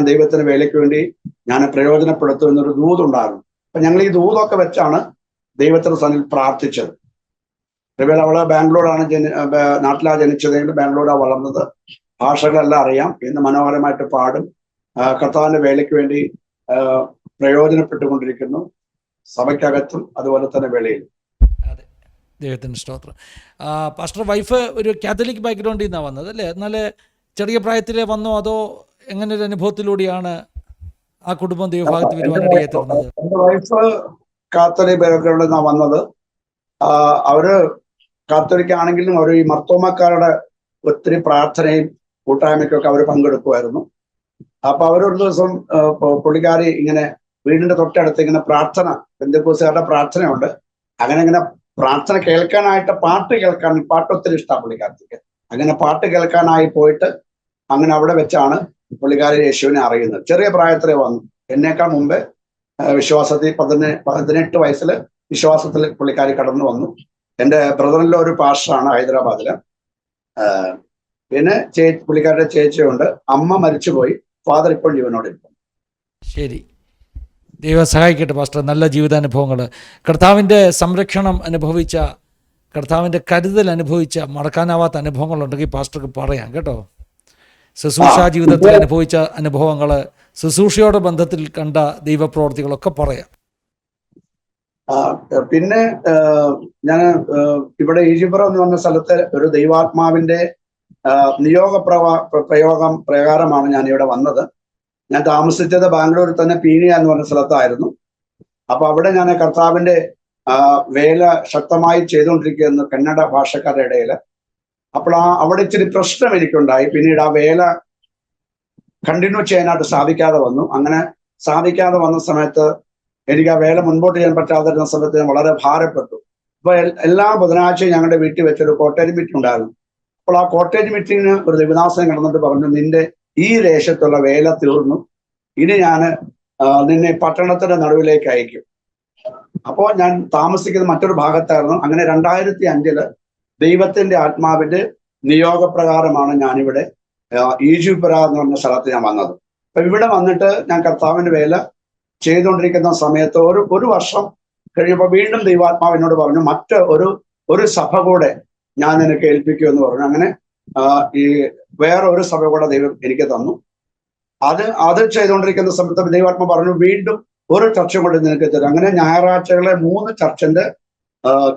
ദൈവത്തിന്റെ വേലയ്ക്ക് വേണ്ടി ഞാൻ പ്രയോജനപ്പെടുത്തും എന്നൊരു ദൂതുണ്ടായിരുന്നു. അപ്പൊ ഞങ്ങൾ ഈ ദൂതൊക്കെ വെച്ചാണ് ദൈവത്തിന്റെ സന്നിധിയിൽ പ്രാർത്ഥിച്ചത്. ഇവർ അവള് ബാംഗ്ലൂരാണ് നാട്ടിലാണ് ജനിച്ചതെങ്കിൽ ബാംഗ്ലൂരാണ് വളർന്നത്. ഭാഷകളെല്ലാം അറിയാം, ഇന്ന് മനോഹരമായിട്ട് പാടും. കർത്താവിന്റെ വേലയ്ക്ക് വേണ്ടി പ്രയോജനപ്പെട്ടുകൊണ്ടിരിക്കുന്നു, സഭയ്ക്കകത്തും അതുപോലെ തന്നെ വെളിയിലും. അതെ, ദൈവത്തിന് സ്തോത്രം. പാസ്റ്റർ വൈഫ് ഒരു കാത്തലിക് ബാക്ക്ഗ്രൗണ്ടിൽ നിന്നാണ് വന്നത് അല്ലേ? എന്നാൽ ചെറിയ പ്രായത്തിലേ വന്നോ അതോ എങ്ങനെ ഒരു അനുഭവത്തിലൂടെയാണ് ആ കുടുംബം ദൈവഭാഗത്ത് വരുവാനിടയെ തീർന്നത്? എൻ്റെ വൈഫ് കാത്തലിക് ബാക്ക്ഗ്രൗണ്ടിൽ നിന്നാണ് വന്നത്. അവര് കാത്തലിക് ആണെങ്കിലും അവർ ഈ മർത്തോമക്കാരുടെ ഒത്തിരി പ്രാർത്ഥനയും കൂട്ടായ്മയ്ക്കൊക്കെ അവർ പങ്കെടുക്കുമായിരുന്നു. അപ്പൊ അവരൊരു ദിവസം പുള്ളിക്കാരി ഇങ്ങനെ വീടിന്റെ തൊട്ടടുത്ത് ഇങ്ങനെ പ്രാർത്ഥന, പെന്തക്കോസ്തുകാരുടെ പ്രാർത്ഥനയുണ്ട്. അങ്ങനെ പ്രാർത്ഥന കേൾക്കാനായിട്ട് പാട്ട് ഒത്തിരി ഇഷ്ടമാണ് പുള്ളിക്കാരത്തിക്ക്. അങ്ങനെ പാട്ട് കേൾക്കാനായി പോയിട്ട് അങ്ങനെ അവിടെ വെച്ചാണ് പുള്ളിക്കാരി യേശുവിനെ അറിയുന്നത്. ചെറിയ പ്രായത്തിലേ വന്നു. എന്നേക്കാൾ മുമ്പേ വിശ്വാസത്തിൽ 18 വയസ്സിൽ വിശ്വാസത്തിൽ പുള്ളിക്കാരി കടന്നു വന്നു. എൻ്റെ ബ്രദറിലെ ഒരു പാസ്റ്ററാണ് ഹൈദരാബാദില്. പിന്നെ പുള്ളിക്കാരുടെ ചേച്ചിയുണ്ട്. അമ്മ മരിച്ചുപോയി, ഫാദർ ഇപ്പോൾ ജീവനോടിരിക്കും. ശരി, ദൈവം സഹായിക്കട്ടെ പാസ്റ്റർ. നല്ല ജീവിതാനുഭവങ്ങൾ, കർത്താവിൻ്റെ സംരക്ഷണം അനുഭവിച്ച, കർത്താവിൻ്റെ കരുതൽ അനുഭവിച്ച മറക്കാനാവാത്ത അനുഭവങ്ങളുണ്ടെങ്കിൽ പാസ്റ്റർക്ക് പറയാം കേട്ടോ. ശുശ്രൂഷ ജീവിതത്തിൽ അനുഭവിച്ച അനുഭവങ്ങൾ, ശുശ്രൂഷയോടെ ബന്ധത്തിൽ കണ്ട ദൈവപ്രവർത്തികളൊക്കെ പറയാം. പിന്നെ ഞാൻ ഇവിടെ ഈജിപ്ര എന്ന് പറഞ്ഞ സ്ഥലത്ത് ഒരു ദൈവാത്മാവിന്റെ പ്രകാരമാണ് ഞാൻ ഇവിടെ വന്നത്. ഞാൻ താമസിച്ചത് ബാംഗ്ലൂരിൽ തന്നെ പീനിയ എന്ന് പറഞ്ഞ സ്ഥലത്തായിരുന്നു. അപ്പൊ അവിടെ ഞാൻ കർത്താവിന്റെ വേല ശക്തമായി ചെയ്തുകൊണ്ടിരിക്കുന്നു കന്നഡ ഭാഷക്കാരുടെ ഇടയിൽ. അപ്പോൾ അവിടെ ഇച്ചിരി പ്രശ്നം എനിക്കുണ്ടായി. പിന്നീട് ആ വേല കണ്ടിന്യൂ ചെയ്യാനായിട്ട് സാധിക്കാതെ വന്നു. അങ്ങനെ സാധിക്കാതെ വന്ന സമയത്ത് എനിക്ക് ആ വേല മുൻപോട്ട് ചെയ്യാൻ പറ്റാതിരുന്ന സമയത്ത് ഞാൻ വളരെ ഭാരപ്പെട്ടു. അപ്പൊ എല്ലാ ബുധനാഴ്ചയും ഞങ്ങളുടെ വീട്ടിൽ വെച്ചൊരു കോട്ടേജ് മീറ്റിംഗ് ഉണ്ടായിരുന്നു. അപ്പോൾ ആ കോട്ടേജ് മീറ്റിങ്ങിന് ഒരു ദേവദാസൻ കിടന്നിട്ട് പറഞ്ഞു, നിന്റെ ഈ ദേശത്തുള്ള വേല തീർന്നു, ഇനി ഞാൻ നിന്നെ പട്ടണത്തിന്റെ നടുവിലേക്ക് അയക്കും. അപ്പോൾ ഞാൻ താമസിക്കുന്ന മറ്റൊരു ഭാഗത്തായിരുന്നു. അങ്ങനെ 2005 ദൈവത്തിന്റെ ആത്മാവിന്റെ നിയോഗപ്രകാരമാണ് ഞാനിവിടെ ഈജിപ്ര എന്ന് പറഞ്ഞ സ്ഥലത്ത് ഞാൻ വന്നത്. അപ്പൊ ഇവിടെ വന്നിട്ട് ഞാൻ കർത്താവിന്റെ വേല ചെയ്തുകൊണ്ടിരിക്കുന്ന സമയത്ത് ഒരു വർഷം കഴിയുമ്പോൾ വീണ്ടും ദൈവാത്മാവ് എന്നോട് പറഞ്ഞു, മറ്റ് ഒരു സഭ കൂടെ ഞാൻ നിനക്ക് ഏൽപ്പിക്കുമെന്ന് പറഞ്ഞു. അങ്ങനെ ഈ വേറെ ഒരു സഭ കൂടെ ദൈവം എനിക്ക് തന്നു. അത് ചെയ്തുകൊണ്ടിരിക്കുന്ന സമയത്ത് ദൈവാത്മാവ് പറഞ്ഞു, വീണ്ടും ഒരു ചർച്ച കൂടെ നിനക്ക് തരും. അങ്ങനെ ഞായറാഴ്ചകളെ 3 ചർച്ചിന്റെ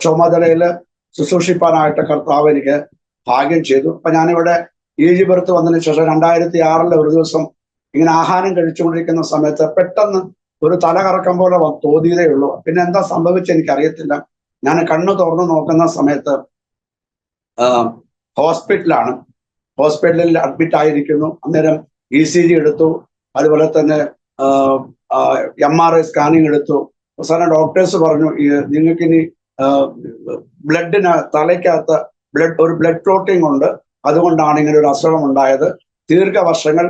ചുമതലയില് ശുശ്രൂഷിപ്പാനായിട്ട് കർത്താവ് എനിക്ക് ഭാഗ്യം ചെയ്തു. അപ്പൊ ഞാനിവിടെ ഈജിപ്ത് വന്നതിന് ശേഷം 2006 ഒരു ദിവസം ഇങ്ങനെ ആഹാരം കഴിച്ചുകൊണ്ടിരിക്കുന്ന സമയത്ത് പെട്ടെന്ന് ഒരു തലകറക്കം പോലെ തോന്നിയതേ ഉള്ളൂ. പിന്നെ എന്താ സംഭവിച്ചത് എനിക്കറിയത്തില്ല. ഞാൻ കണ്ണു തുറന്നു നോക്കുന്ന സമയത്ത് ഹോസ്പിറ്റലിൽ അഡ്മിറ്റ് ആയിരിക്കുന്നു. അന്നേരം ECG എടുത്തു, അതുപോലെ തന്നെ MRI സ്കാനിങ് എടുത്തു. അവസാനം ഡോക്ടേഴ്സ് പറഞ്ഞു, നിങ്ങൾക്കിനി ബ്ലഡിന് തലയ്ക്കകത്ത് ഒരു ബ്ലഡ് ക്ലോട്ടിംഗ് ഉണ്ട്, അതുകൊണ്ടാണ് ഇങ്ങനെ ഒരു അസുഖം ഉണ്ടായത്. ദീർഘവർഷങ്ങൾ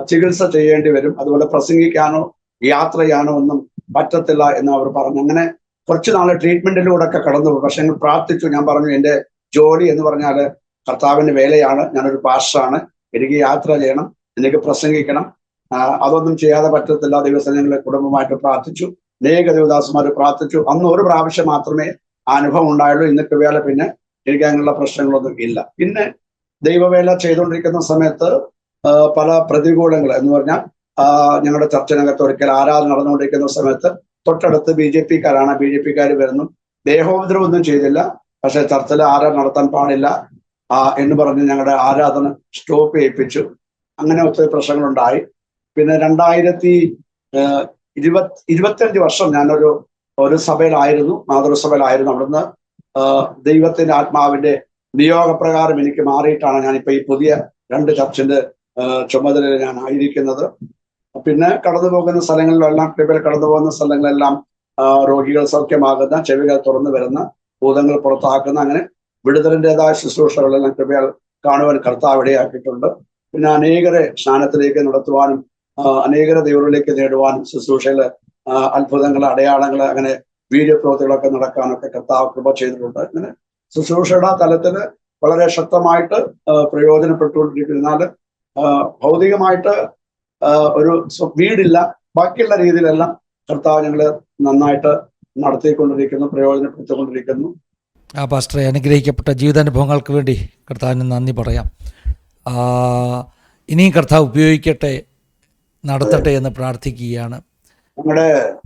ചികിത്സ ചെയ്യേണ്ടി വരും, അതുപോലെ പ്രസംഗിക്കാനോ യാത്ര ചെയ്യാനോ ഒന്നും പറ്റത്തില്ല എന്ന് അവർ പറഞ്ഞു. അങ്ങനെ കുറച്ച് നാളെ ട്രീറ്റ്മെന്റിലൂടെ ഒക്കെ കടന്നുപോയി. പക്ഷെ ഞങ്ങൾ പ്രാർത്ഥിച്ചു. ഞാൻ പറഞ്ഞു, എൻ്റെ ജോലി എന്ന് പറഞ്ഞാൽ കർത്താവിന്റെ വേലയാണ്, ഞാനൊരു പാസ്റ്ററാണ്, എനിക്ക് യാത്ര ചെയ്യണം, എനിക്ക് പ്രസംഗിക്കണം, അതൊന്നും ചെയ്യാതെ പറ്റത്തില്ല. ദിവസം ഞങ്ങൾ കുടുംബമായിട്ട് പ്രാർത്ഥിച്ചു, അനേക ദേവദാസന്മാർ പ്രാർത്ഥിച്ചു. അന്ന് ഒരു പ്രാവശ്യം മാത്രമേ ആ അനുഭവം ഉണ്ടായുള്ളൂ. ഇന്നത്തെ വേല പിന്നെ എനിക്ക് അങ്ങനെയുള്ള പ്രശ്നങ്ങളൊന്നും ഇല്ല. പിന്നെ ദൈവവേല ചെയ്തുകൊണ്ടിരിക്കുന്ന സമയത്ത് പല പ്രതികൂലങ്ങൾ എന്ന് പറഞ്ഞാൽ ഞങ്ങളുടെ ചർച്ചിനകത്ത് ഒരിക്കൽ ആരാധന നടന്നുകൊണ്ടിരിക്കുന്ന സമയത്ത് തൊട്ടടുത്ത് BJP-കാർ വരുന്നു. ദേഹോപദ്രവൊന്നും ചെയ്തില്ല, പക്ഷെ ചർച്ചിൽ ആരാധന നടത്താൻ പാടില്ല എന്ന് പറഞ്ഞ് ഞങ്ങളുടെ ആരാധന സ്റ്റോപ്പ് ചെയ്യിപ്പിച്ചു. അങ്ങനെ ഒത്തിരി പ്രശ്നങ്ങളുണ്ടായി. പിന്നെ 2025 വർഷം ഞാനൊരു സഭയിലായിരുന്നു, മാതൃസഭയിലായിരുന്നു. അവിടുന്ന് ദൈവത്തിന്റെ ആത്മാവിന്റെ നിയോഗപ്രകാരം എനിക്ക് മാറിയിട്ടാണ് ഞാനിപ്പോ ഈ പുതിയ 2 ചർച്ചിന്റെ ചുമതലയിൽ ഞാൻ ആയിരിക്കുന്നത്. പിന്നെ കടന്നു പോകുന്ന സ്ഥലങ്ങളിലെല്ലാം, കൃപയിൽ കടന്നു പോകുന്ന സ്ഥലങ്ങളെല്ലാം രോഗികൾ സൗഖ്യമാകുന്ന, ചെവികൾ തുറന്നു വരുന്ന, ഭൂതങ്ങൾ പുറത്താക്കുന്ന, അങ്ങനെ വിടുതലിൻ്റെതായ ശുശ്രൂഷകളെല്ലാം കൃപയാൽ കാണുവാൻ കർത്താവ് ഇടയാക്കിയിട്ടുണ്ട്. പിന്നെ അനേകരെ സ്നാനത്തിലേക്ക് നടത്തുവാനും അനേകരെ ദൈവങ്ങളിലേക്ക് നേടുവാനും ശുശ്രൂഷയില് അത്ഭുതങ്ങൾ, അടയാളങ്ങൾ, അങ്ങനെ വീര്യപ്രവൃത്തികളൊക്കെ നടക്കാനൊക്കെ കർത്താവ് കൃപ ചെയ്തിട്ടുണ്ട്. അങ്ങനെ ശുശ്രൂഷയുടെ തലത്തിൽ വളരെ ശക്തമായിട്ട് പ്രയോജനപ്പെട്ടുകൊണ്ടിരിക്കുന്നതിനാൽ ഭൗതികമായിട്ട് ഒരു വീടില്ല, ബാക്കിയുള്ള രീതിയിലെല്ലാം കർത്താവ് ഞങ്ങള് നന്നായിട്ട് നടത്തിക്കൊണ്ടിരിക്കുന്നു, പ്രയോജനപ്പെടുത്തിക്കൊണ്ടിരിക്കുന്നു. പാസ്റ്ററെ, അനുഗ്രഹിക്കപ്പെട്ട ജീവിതാനുഭവങ്ങൾക്ക് വേണ്ടി കർത്താവിന് നന്ദി പറയാം. ഇനിയും കർത്താവ് ഉപയോഗിക്കട്ടെ, നടത്തട്ടെ എന്ന് പ്രാർത്ഥിക്കുകയാണ്.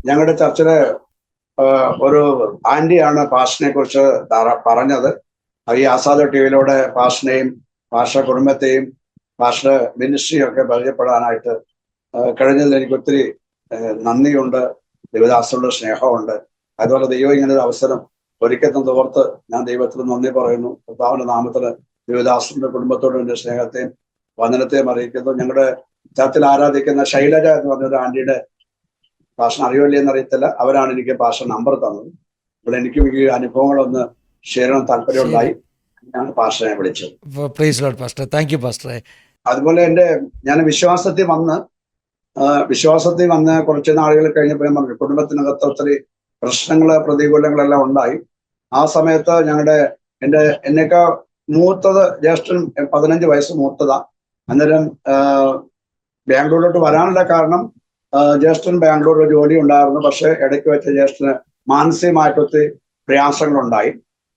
ഞങ്ങളുടെ ചർച്ചിലെ ഒരു ആന്റിയാണ് പാസ്റ്ററിനെ കുറിച്ച് പറഞ്ഞത്. ഈ ആസാദ് ടിവിയിലൂടെ പാസ്റ്ററിനെയും പാസ്റ്റർ കുടുംബത്തെയും പാസ്റ്റർ മിനിസ്ട്രിയും ഒക്കെ പരിചയപ്പെടാനായിട്ട് കഴിഞ്ഞതിൽ എനിക്ക് ഒത്തിരി നന്ദിയുണ്ട്, ദേവദാസരുടെ സ്നേഹമുണ്ട്. അതുപോലെ ദൈവം ഇങ്ങനെ ഒരു അവസരം ഒരിക്കലും തോർത്ത് ഞാൻ ദൈവത്തിന് നന്ദി പറയുന്നു. കർത്താവിന്റെ നാമത്തില് ദേവദാസന്റെ കുടുംബത്തോടും എൻ്റെ സ്നേഹത്തെയും വന്ദനത്തെയും അറിയിക്കുന്നു. ഞങ്ങളുടെ ചർച്ചിൽ ആരാധിക്കുന്ന ശൈലജ എന്ന് പറഞ്ഞൊരു ആന്റിയുടെ പാസ്റ്റർ അറിയില്ലേ എന്നറിയത്തില്ല, അവരാണ് എനിക്ക് പാസ്റ്റർ നമ്പർ തന്നത്. അപ്പോൾ എനിക്കും ഈ അനുഭവങ്ങളൊന്ന് ഷെയർ ചെയ്യാൻ താല്പര്യമുണ്ടായി, ഞാൻ പാസ്റ്ററിനെ വിളിച്ചത്. Praise Lord pastor. Thank you പാസ്റ്ററെ. അതുപോലെ ഞാൻ വിശ്വാസത്തിൽ വന്ന് കുറച്ച് നാളുകൾ കഴിഞ്ഞപ്പോൾ ഞാൻ പറഞ്ഞു, കുടുംബത്തിനകത്ത് ഒത്തിരി പ്രശ്നങ്ങള്, പ്രതികൂലങ്ങളെല്ലാം ഉണ്ടായി. ആ സമയത്ത് എന്നേക്കാ മൂത്തത് ജ്യേഷ്ഠൻ 15 വയസ്സ് മൂത്തതാ. അന്നേരം ബാംഗ്ലൂരിലോട്ട് വരാനുള്ള കാരണം ജ്യേഷ്ഠൻ ബാംഗ്ലൂർ ജോലി ഉണ്ടായിരുന്നു. പക്ഷെ ഇടയ്ക്ക് വെച്ച ജ്യേഷ്ഠന് മാനസികമായിട്ട് ഒത്തിരി പ്രയാസങ്ങളുണ്ടായി,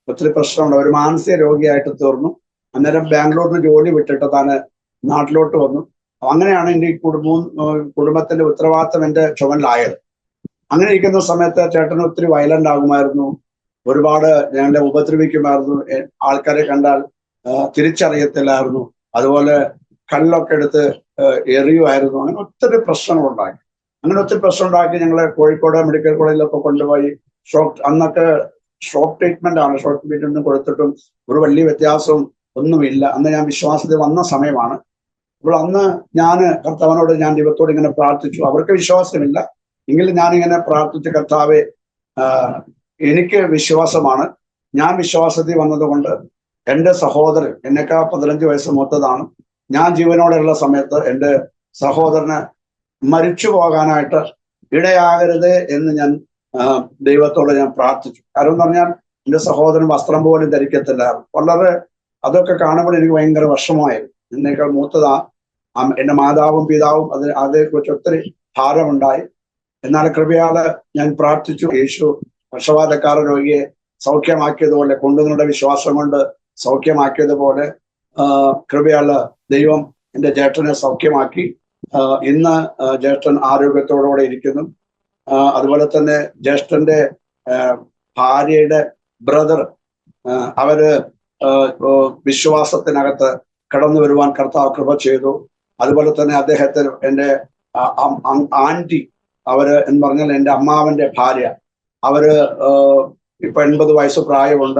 ഒത്തിരി പ്രശ്നമുണ്ട്. ഒരു മാനസിക രോഗിയായിട്ട് തീർന്നു. അന്നേരം ബാംഗ്ലൂരിന് ജോലി വിട്ടിട്ട് താന് നാട്ടിലോട്ട് വന്നു. അങ്ങനെയാണ് എൻ്റെ ഈ കുടുംബത്തിന്റെ ഉത്തരവാദിത്തം എൻ്റെ ചുമലിലായത്. അങ്ങനെ ഇരിക്കുന്ന സമയത്ത് ചേട്ടന് ഒത്തിരി വയലന്റ് ആകുമായിരുന്നു, ഒരുപാട് ഞങ്ങളെ ഉപദ്രവിക്കുമായിരുന്നു, ആൾക്കാരെ കണ്ടാൽ തിരിച്ചറിയത്തില്ലായിരുന്നു, അതുപോലെ കല്ലൊക്കെ എടുത്ത് എറിയുമായിരുന്നു. അങ്ങനെ ഒത്തിരി പ്രശ്നങ്ങളുണ്ടാക്കി. ഞങ്ങളെ കോഴിക്കോട് മെഡിക്കൽ കോളേജിലൊക്കെ കൊണ്ടുപോയി അന്നൊക്കെ ഷോക്ക് ട്രീറ്റ്മെന്റ് കൊടുത്തിട്ടും ഒരു വലിയ വ്യത്യാസവും ഒന്നുമില്ല. അന്ന് ഞാൻ വിശ്വാസത്തിൽ വന്ന സമയമാണ്. അപ്പോൾ അന്ന് ഞാൻ കർത്താവിനോട്, ഞാൻ ദൈവത്തോട് ഇങ്ങനെ പ്രാർത്ഥിച്ചു. അവർക്ക് വിശ്വാസമില്ല, എങ്കിലും ഞാനിങ്ങനെ പ്രാർത്ഥിച്ച, കർത്താവെ എനിക്ക് വിശ്വാസമാണ്, ഞാൻ വിശ്വാസത്തിൽ വന്നതുകൊണ്ട് എൻ്റെ സഹോദരൻ എന്നെക്കാ 15 വയസ്സ് മൂത്തതാണ്. ഞാൻ ജീവനോടെയുള്ള സമയത്ത് എൻ്റെ സഹോദരന് മരിച്ചു പോകാനായിട്ട് ഇടയാകരുത് എന്ന് ഞാൻ ദൈവത്തോട് ഞാൻ പ്രാർത്ഥിച്ചു. കാരണം എന്ന് പറഞ്ഞാൽ എൻ്റെ സഹോദരൻ വസ്ത്രം പോലും ധരിക്കത്തില്ലായിരുന്നു. വളരെ അതൊക്കെ കാണുമ്പോൾ എനിക്ക് ഭയങ്കര വിഷമമായിരുന്നു. എന്നേക്കാൾ മൂത്തതാ എൻ്റെ മാതാവും പിതാവും അതേക്കുറിച്ച് ഒത്തിരി ഭാരമുണ്ടായി. എന്നാൽ കൃപയാല് ഞാൻ പ്രാർത്ഥിച്ചു, യേശു പക്ഷപാതക്കാര രോഗിയെ സൗഖ്യമാക്കിയതുപോലെ, കൊണ്ടുവന്നുള്ള വിശ്വാസം കൊണ്ട് സൗഖ്യമാക്കിയതുപോലെ കൃപയുള്ള ദൈവം എൻ്റെ ജ്യേഷ്ഠനെ സൗഖ്യമാക്കി. ഇന്ന് ജ്യേഷ്ഠൻ ആരോഗ്യത്തോടുകൂടെ ഇരിക്കുന്നു. അതുപോലെ തന്നെ ജ്യേഷ്ഠന്റെ ഭാര്യയുടെ ബ്രദർ, അവര് വിശ്വാസത്തിനകത്ത് കടന്നു വരുവാൻ കർത്താവ് കൃപ ചെയ്തു. അതുപോലെ തന്നെ അദ്ദേഹത്തിന് എൻ്റെ ആന്റി, അവര് എന്ന് പറഞ്ഞാൽ എൻ്റെ അമ്മാവന്റെ ഭാര്യ, അവര് ഇപ്പൊ 80 വയസ്സ് പ്രായമുണ്ട്.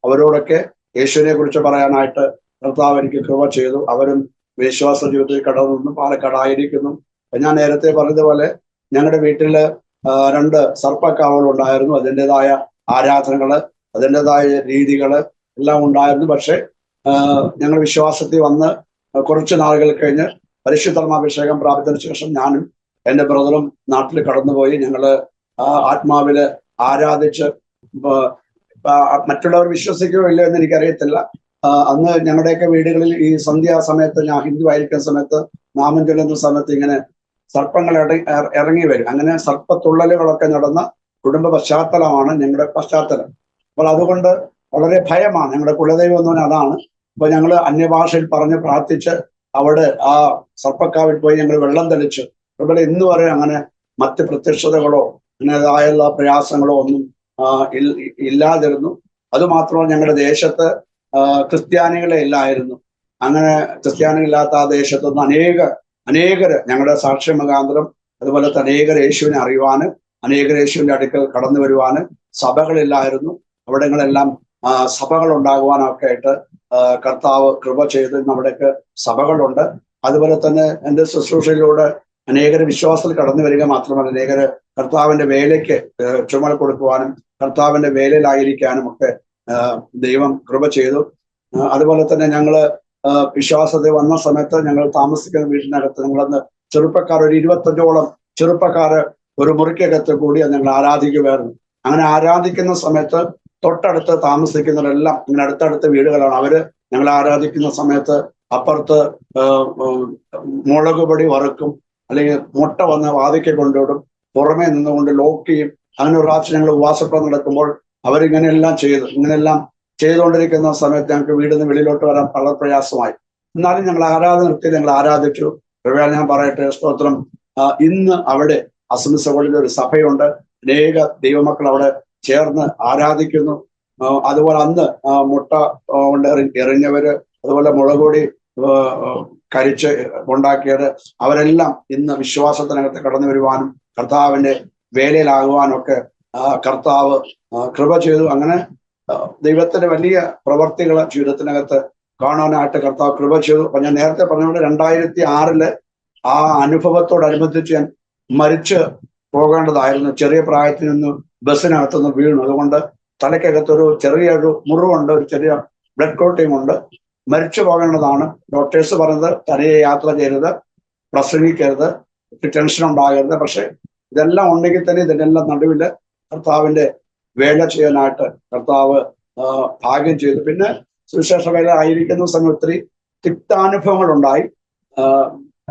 അവരോടൊക്കെ യേശുവിനെ കുറിച്ച് പറയാനായിട്ട് കർത്താവ് എനിക്ക് കൃപ ചെയ്തു. അവരും വിശ്വാസ ജീവിതത്തിൽ കടന്നു പാലക്കാടായിരിക്കുന്നു. ഞാൻ നേരത്തെ പറഞ്ഞതുപോലെ ഞങ്ങളുടെ വീട്ടില് 2 സർപ്പക്കാവുകളുണ്ടായിരുന്നു. അതിൻ്റെതായ ആരാധനകള്, അതിൻ്റെതായ രീതികള് എല്ലാം ഉണ്ടായിരുന്നു. പക്ഷെ ഞങ്ങൾ വിശ്വാസത്തിൽ വന്ന് കുറച്ച് നാളുകൾ കഴിഞ്ഞ് പരിശുദ്ധാത്മാഭിഷേകം പ്രാപിച്ചതിന് ശേഷം ഞാനും എൻ്റെ ബ്രദറും നാട്ടിൽ കടന്നുപോയി. ഞങ്ങള് ആത്മാവില് ആരാധിച്ച്, മറ്റുള്ളവർ വിശ്വസിക്കുകയോ ഇല്ലയോ എന്ന് എനിക്കറിയത്തില്ല. അന്ന് ഞങ്ങളുടെയൊക്കെ വീടുകളിൽ ഈ സന്ധ്യാസമയത്ത്, ഞാൻ ഹിന്ദു ആയിരിക്കുന്ന സമയത്ത്, നാമം ചൊല്ലുന്ന സമയത്ത് ഇങ്ങനെ സർപ്പങ്ങൾ ഇറങ്ങി വരും. അങ്ങനെ സർപ്പത്തുള്ളലുകളൊക്കെ നടന്ന കുടുംബ പശ്ചാത്തലമാണ് ഞങ്ങളുടെ പശ്ചാത്തലം. അപ്പോൾ അതുകൊണ്ട് വളരെ ഭയമാണ്. ഞങ്ങളുടെ കുലദൈവം എന്ന് പറഞ്ഞാൽ അതാണ്. അപ്പൊ ഞങ്ങൾ അന്യഭാഷയിൽ പറഞ്ഞ് പ്രാർത്ഥിച്ച് അവിടെ ആ സർപ്പക്കാവിൽ പോയി ഞങ്ങൾ വെള്ളം തെളിച്ചു. അതുപോലെ ഇന്ന് വരെ അങ്ങനെ മറ്റ് പ്രത്യക്ഷതകളോ അങ്ങനെതായുള്ള പ്രയാസങ്ങളോ ഒന്നും ഇല്ലാതിരുന്നു. അതുമാത്രമല്ല, ഞങ്ങളുടെ ദേശത്ത് ക്രിസ്ത്യാനികളെ ഇല്ലായിരുന്നു. അങ്ങനെ ക്രിസ്ത്യാനികളില്ലാത്ത ആ ദേശത്തുനിന്ന് അനേകര് ഞങ്ങളുടെ സാക്ഷ്യ മുഖാന്തരം, അതുപോലെ തന്നെ അനേകർ യേശുവിനെ അറിയുവാനും അനേകർ യേശുവിന്റെ അടുക്കൽ കടന്നു വരുവാനും സഭകളില്ലായിരുന്നു. അവിടങ്ങളെല്ലാം സഭകൾ ഉണ്ടാകുവാനൊക്കെ ആയിട്ട് കർത്താവ് കൃപ ചെയ്ത് നമ്മുടെയൊക്കെ സഭകളുണ്ട്. അതുപോലെ തന്നെ എൻ്റെ ശുശ്രൂഷയിലൂടെ അനേകര് വിശ്വാസത്തിൽ കടന്നു വരിക മാത്രമല്ല, അനേകര് കർത്താവിന്റെ വേലയ്ക്ക് ചുമൽ കൊടുക്കുവാനും കർത്താവിന്റെ വേലയിലായിരിക്കാനും ഒക്കെ ദൈവം കൃപ ചെയ്തു. അതുപോലെ തന്നെ ഞങ്ങള് വിശ്വാസത്തിൽ വന്ന സമയത്ത് ഞങ്ങൾ താമസിക്കുന്ന വീട്ടിനകത്ത് ഞങ്ങളന്ന് ചെറുപ്പക്കാർ ഒരു 25ഓളം ചെറുപ്പക്കാര് ഒരു മുറിക്കകത്ത് കൂടി ഞങ്ങൾ ആരാധിക്കുമായിരുന്നു. അങ്ങനെ ആരാധിക്കുന്ന സമയത്ത് തൊട്ടടുത്ത് താമസിക്കുന്നവരെല്ലാം ഇങ്ങനെ അടുത്തടുത്ത വീടുകളാണ്. അവര് ഞങ്ങൾ ആരാധിക്കുന്ന സമയത്ത് അപ്പുറത്ത് മുളക് പൊടി വറുക്കും, അല്ലെങ്കിൽ മുട്ട വന്ന് വാതിക്കെ കൊണ്ടുവിടും, പുറമേ നിന്നുകൊണ്ട് ലോക്ക് ചെയ്യും. അങ്ങനെ ഒരു പ്രാവശ്യം ഞങ്ങൾ ഉപവാസപ്രം നടക്കുമ്പോൾ അവരിങ്ങനെയെല്ലാം ഇങ്ങനെയെല്ലാം ചെയ്തുകൊണ്ടിരിക്കുന്ന സമയത്ത് ഞങ്ങൾക്ക് വീടിൽ നിന്ന് വെളിയിലോട്ട് വരാൻ വളരെ പ്രയാസമായി. എന്നാലും ഞങ്ങൾ ആരാധന നിർത്തി ഞങ്ങൾ ആരാധിച്ചു. ഞാൻ പറയട്ടെ, സ്തോത്രം. ഇന്ന് അവിടെ അസംസകളിൽ ഒരു സഭയുണ്ട്. അനേക ദൈവമക്കൾ അവിടെ ചേർന്ന് ആരാധിക്കുന്നു. അതുപോലെ അന്ന് മുട്ട കൊണ്ട് എറിഞ്ഞവര്, അതുപോലെ മുളകൊടി കരിച്ച് ഉണ്ടാക്കിയത്, അവരെല്ലാം ഇന്ന് വിശ്വാസത്തിനകത്ത് കടന്നു വരുവാനും കർത്താവിന്റെ വേലയിലാകുവാനും ഒക്കെ കർത്താവ് കൃപ ചെയ്തു. അങ്ങനെ ദൈവത്തിന്റെ വലിയ പ്രവർത്തികൾ ജീവിതത്തിനകത്ത് കാണാനായിട്ട് കർത്താവ് കൃപ ചെയ്തു. അപ്പൊ ഞാൻ നേരത്തെ പറഞ്ഞുകൊണ്ട് 2006 ആ അനുഭവത്തോടനുബന്ധിച്ച് ഞാൻ മരിച്ച് പോകേണ്ടതായിരുന്നു. ചെറിയ പ്രായത്തിൽ നിന്ന് ബസ്സിനകത്തുനിന്ന് വീണു. അതുകൊണ്ട് തലയ്ക്കകത്തൊരു ചെറിയൊരു മുറിവുണ്ട്, ഒരു ചെറിയ ബ്ലഡ് ക്ലോട്ടിംഗ് ഉണ്ട്. മരിച്ചു പോകേണ്ടതാണ്. ഡോക്ടേഴ്സ് പറഞ്ഞത് തനിയെ യാത്ര ചെയ്യരുത്, പ്രസംഗിക്കരുത്, ടെൻഷൻ ഉണ്ടാകരുത്. പക്ഷെ ഇതെല്ലാം ഉണ്ടെങ്കിൽ തന്നെ ഇതിനെല്ലാം നടുവില് കർത്താവിന്റെ വേല ചെയ്യാനായിട്ട് കർത്താവ് ഭാഗ്യം ചെയ്തു. പിന്നെ സുവിശേഷ വേല ആയിരിക്കുന്ന സമയം ഒത്തിരി തിക്താനുഭവങ്ങൾ ഉണ്ടായി.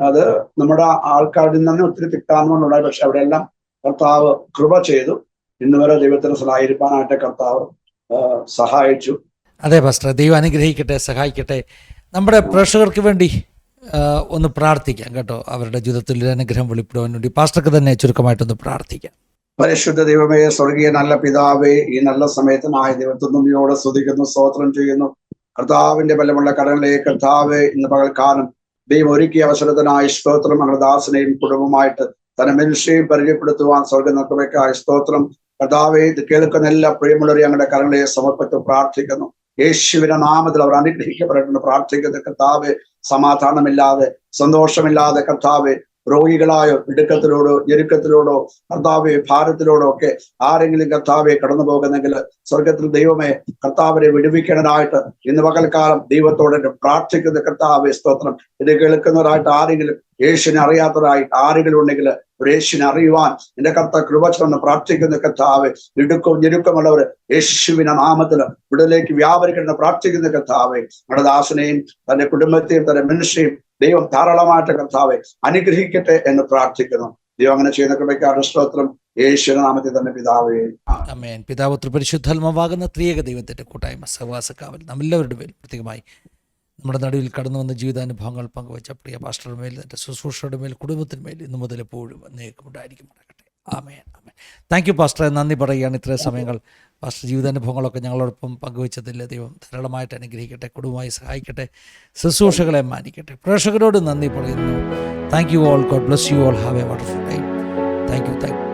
അത് നമ്മുടെ ആൾക്കാരിൽ നിന്ന് തന്നെ ഒത്തിരി തിക്താനുഭവങ്ങൾ ഉണ്ടായി. പക്ഷെ അവിടെയെല്ലാം കർത്താവ് കൃപ ചെയ്തു. ഇന്ന് വരെ ദൈവത്തിന് സഹായിപ്പാനായിട്ട് കർത്താവ് സഹായിച്ചു. അതെ പാസ്റ്റർ, ദൈവം അനുഗ്രഹിക്കട്ടെ, സഹായിക്കട്ടെ. നമ്മുടെ പ്രേക്ഷകർക്ക് വേണ്ടി ഒന്ന് പ്രാർത്ഥിക്കാം കേട്ടോ. അവരുടെ ജീവിതത്തിൽ ഒരു അനുഗ്രഹം വെളിപ്പെടുവാൻ വേണ്ടി പാസ്റ്റർക്ക് തന്നെ ചുരുക്കമായിട്ടൊന്ന് പ്രാർത്ഥിക്കാം. പരിശുദ്ധ ദൈവമേ, സ്വർഗീയ നല്ല പിതാവേ, ഈ നല്ല സമയത്തിനായ ദൈവത്തിനോട് സ്തുതിക്കുന്നു, സ്തോത്രം ചെയ്യുന്നു. കർത്താവിന്റെ ബലമുള്ള കരങ്ങളിലേക്ക് കർത്താവെ ഇന്ന് പകൽക്കാലം ദൈവം ഒരുക്കിയ അവസരത്തിനായി സ്തോത്രം. ഞങ്ങളുടെ ദാസനെയും കുടുംബമായിട്ട് തന്നെ മനുഷ്യയും പരിചയപ്പെടുത്തുവാൻ സ്വർഗം നമുക്കായ സ്തോത്രം. കർത്താവെ, ഇത് കേൾക്കുന്ന എല്ലാ പ്രിയമുള്ളവരെയും ഞങ്ങളുടെ കരങ്ങളെ സമർപ്പിച്ച് പ്രാർത്ഥിക്കുന്നു. യേശുവിന്റെ നാമത്തിൽ അവർ അനുഗ്രഹിക്കപ്പെടേണ്ടെന്ന് പ്രാർത്ഥിക്കുന്നു. കർത്താവെ, സമാധാനമില്ലാതെ സന്തോഷമില്ലാതെ കർത്താവെ രോഗികളായോ ഇടുക്കത്തിലോടോ ഞെരുക്കത്തിലോടോ കർത്താവെ ഭാരത്തിലോടോ ഒക്കെ ആരെങ്കിലും കർത്താവെ കടന്നു പോകുന്നെങ്കിൽ സ്വർഗത്തിൽ ദൈവമേ കർത്താവിനെ വിടുവിക്കണനായിട്ട് ഇന്ന് പകൽക്കാലം ദൈവത്തോടെ പ്രാർത്ഥിക്കുന്ന കർത്താവെ സ്തോത്രം. ഇത് കേൾക്കുന്നവരായിട്ട് ആരെങ്കിലും യേശുവിനെ അറിയാത്തവരായി ആരെങ്കിലും ഉണ്ടെങ്കിൽ ഒരു യേശുവിനെ അറിയുവാൻ എന്റെ കർത്താവ് കൃപ ചൊന്ന് പ്രാർത്ഥിക്കുന്ന കർത്താവെ, ഇടുക്കവും ഞെരുക്കമുള്ളവർ യേശുവിന്റെ നാമത്തിൽ ഇവിടേക്ക് വ്യാപരിക്കണം പ്രാർത്ഥിക്കുന്ന കർത്താവെ, നമ്മുടെ ദാസനെയും തന്റെ കുടുംബത്തെയും തന്റെ മനുഷ്യയും ദൈവം ധാരാളമായിട്ട് കർത്താവെ അനുഗ്രഹിക്കട്ടെ എന്ന് പ്രാർത്ഥിക്കുന്നു. ദൈവം അങ്ങനെ ചെയ്യുന്ന കൃപയ്ക്ക് അഷ്ടോത്രം യേശുവിന്റെ നാമത്തിൽ തന്നെ പിതാവേ. ആമേൻ. പിതാവ് പരിശുദ്ധാത്മാവാകുന്ന ത്രിയേക ദൈവത്തിൻ്റെ കൂട്ടായ്മ സഹവാസക്കാവൽ നമ്മെല്ലാവരുടെ മേൽ, പ്രത്യേകമായി നമ്മുടെ നടുവിൽ കടന്നു വന്ന ജീവിതാനുഭവങ്ങൾ പങ്കുവച്ച പ്രിയ പാസ്റ്ററുടെ മേൽ, എൻ്റെ ശുശ്രൂഷയുടെ മേൽ, കുടുംബത്തിന്മേൽ ഇന്നു മുതൽ എപ്പോഴും എന്നേക്കും ഉണ്ടായിരിക്കും. ആമേൻ, ആമേൻ. താങ്ക് യു പാസ്റ്ററെ, നന്ദി പറയുകയാണ്. ഇത്രയും സമയങ്ങൾ പാസ്റ്റർ ജീവിതാനുഭവങ്ങളൊക്കെ ഞങ്ങളോടൊപ്പം പങ്കുവച്ചതിൽ ദൈവം ധാരാളമായിട്ട് അനുഗ്രഹിക്കട്ടെ, കുടുംബമായി സഹായിക്കട്ടെ, ശുശ്രൂഷകളെ മാനിക്കട്ടെ. പ്രേക്ഷകരോട് നന്ദി പറയുന്നു. Thank you all. God bless you all. Have A wonderful time. Thank you.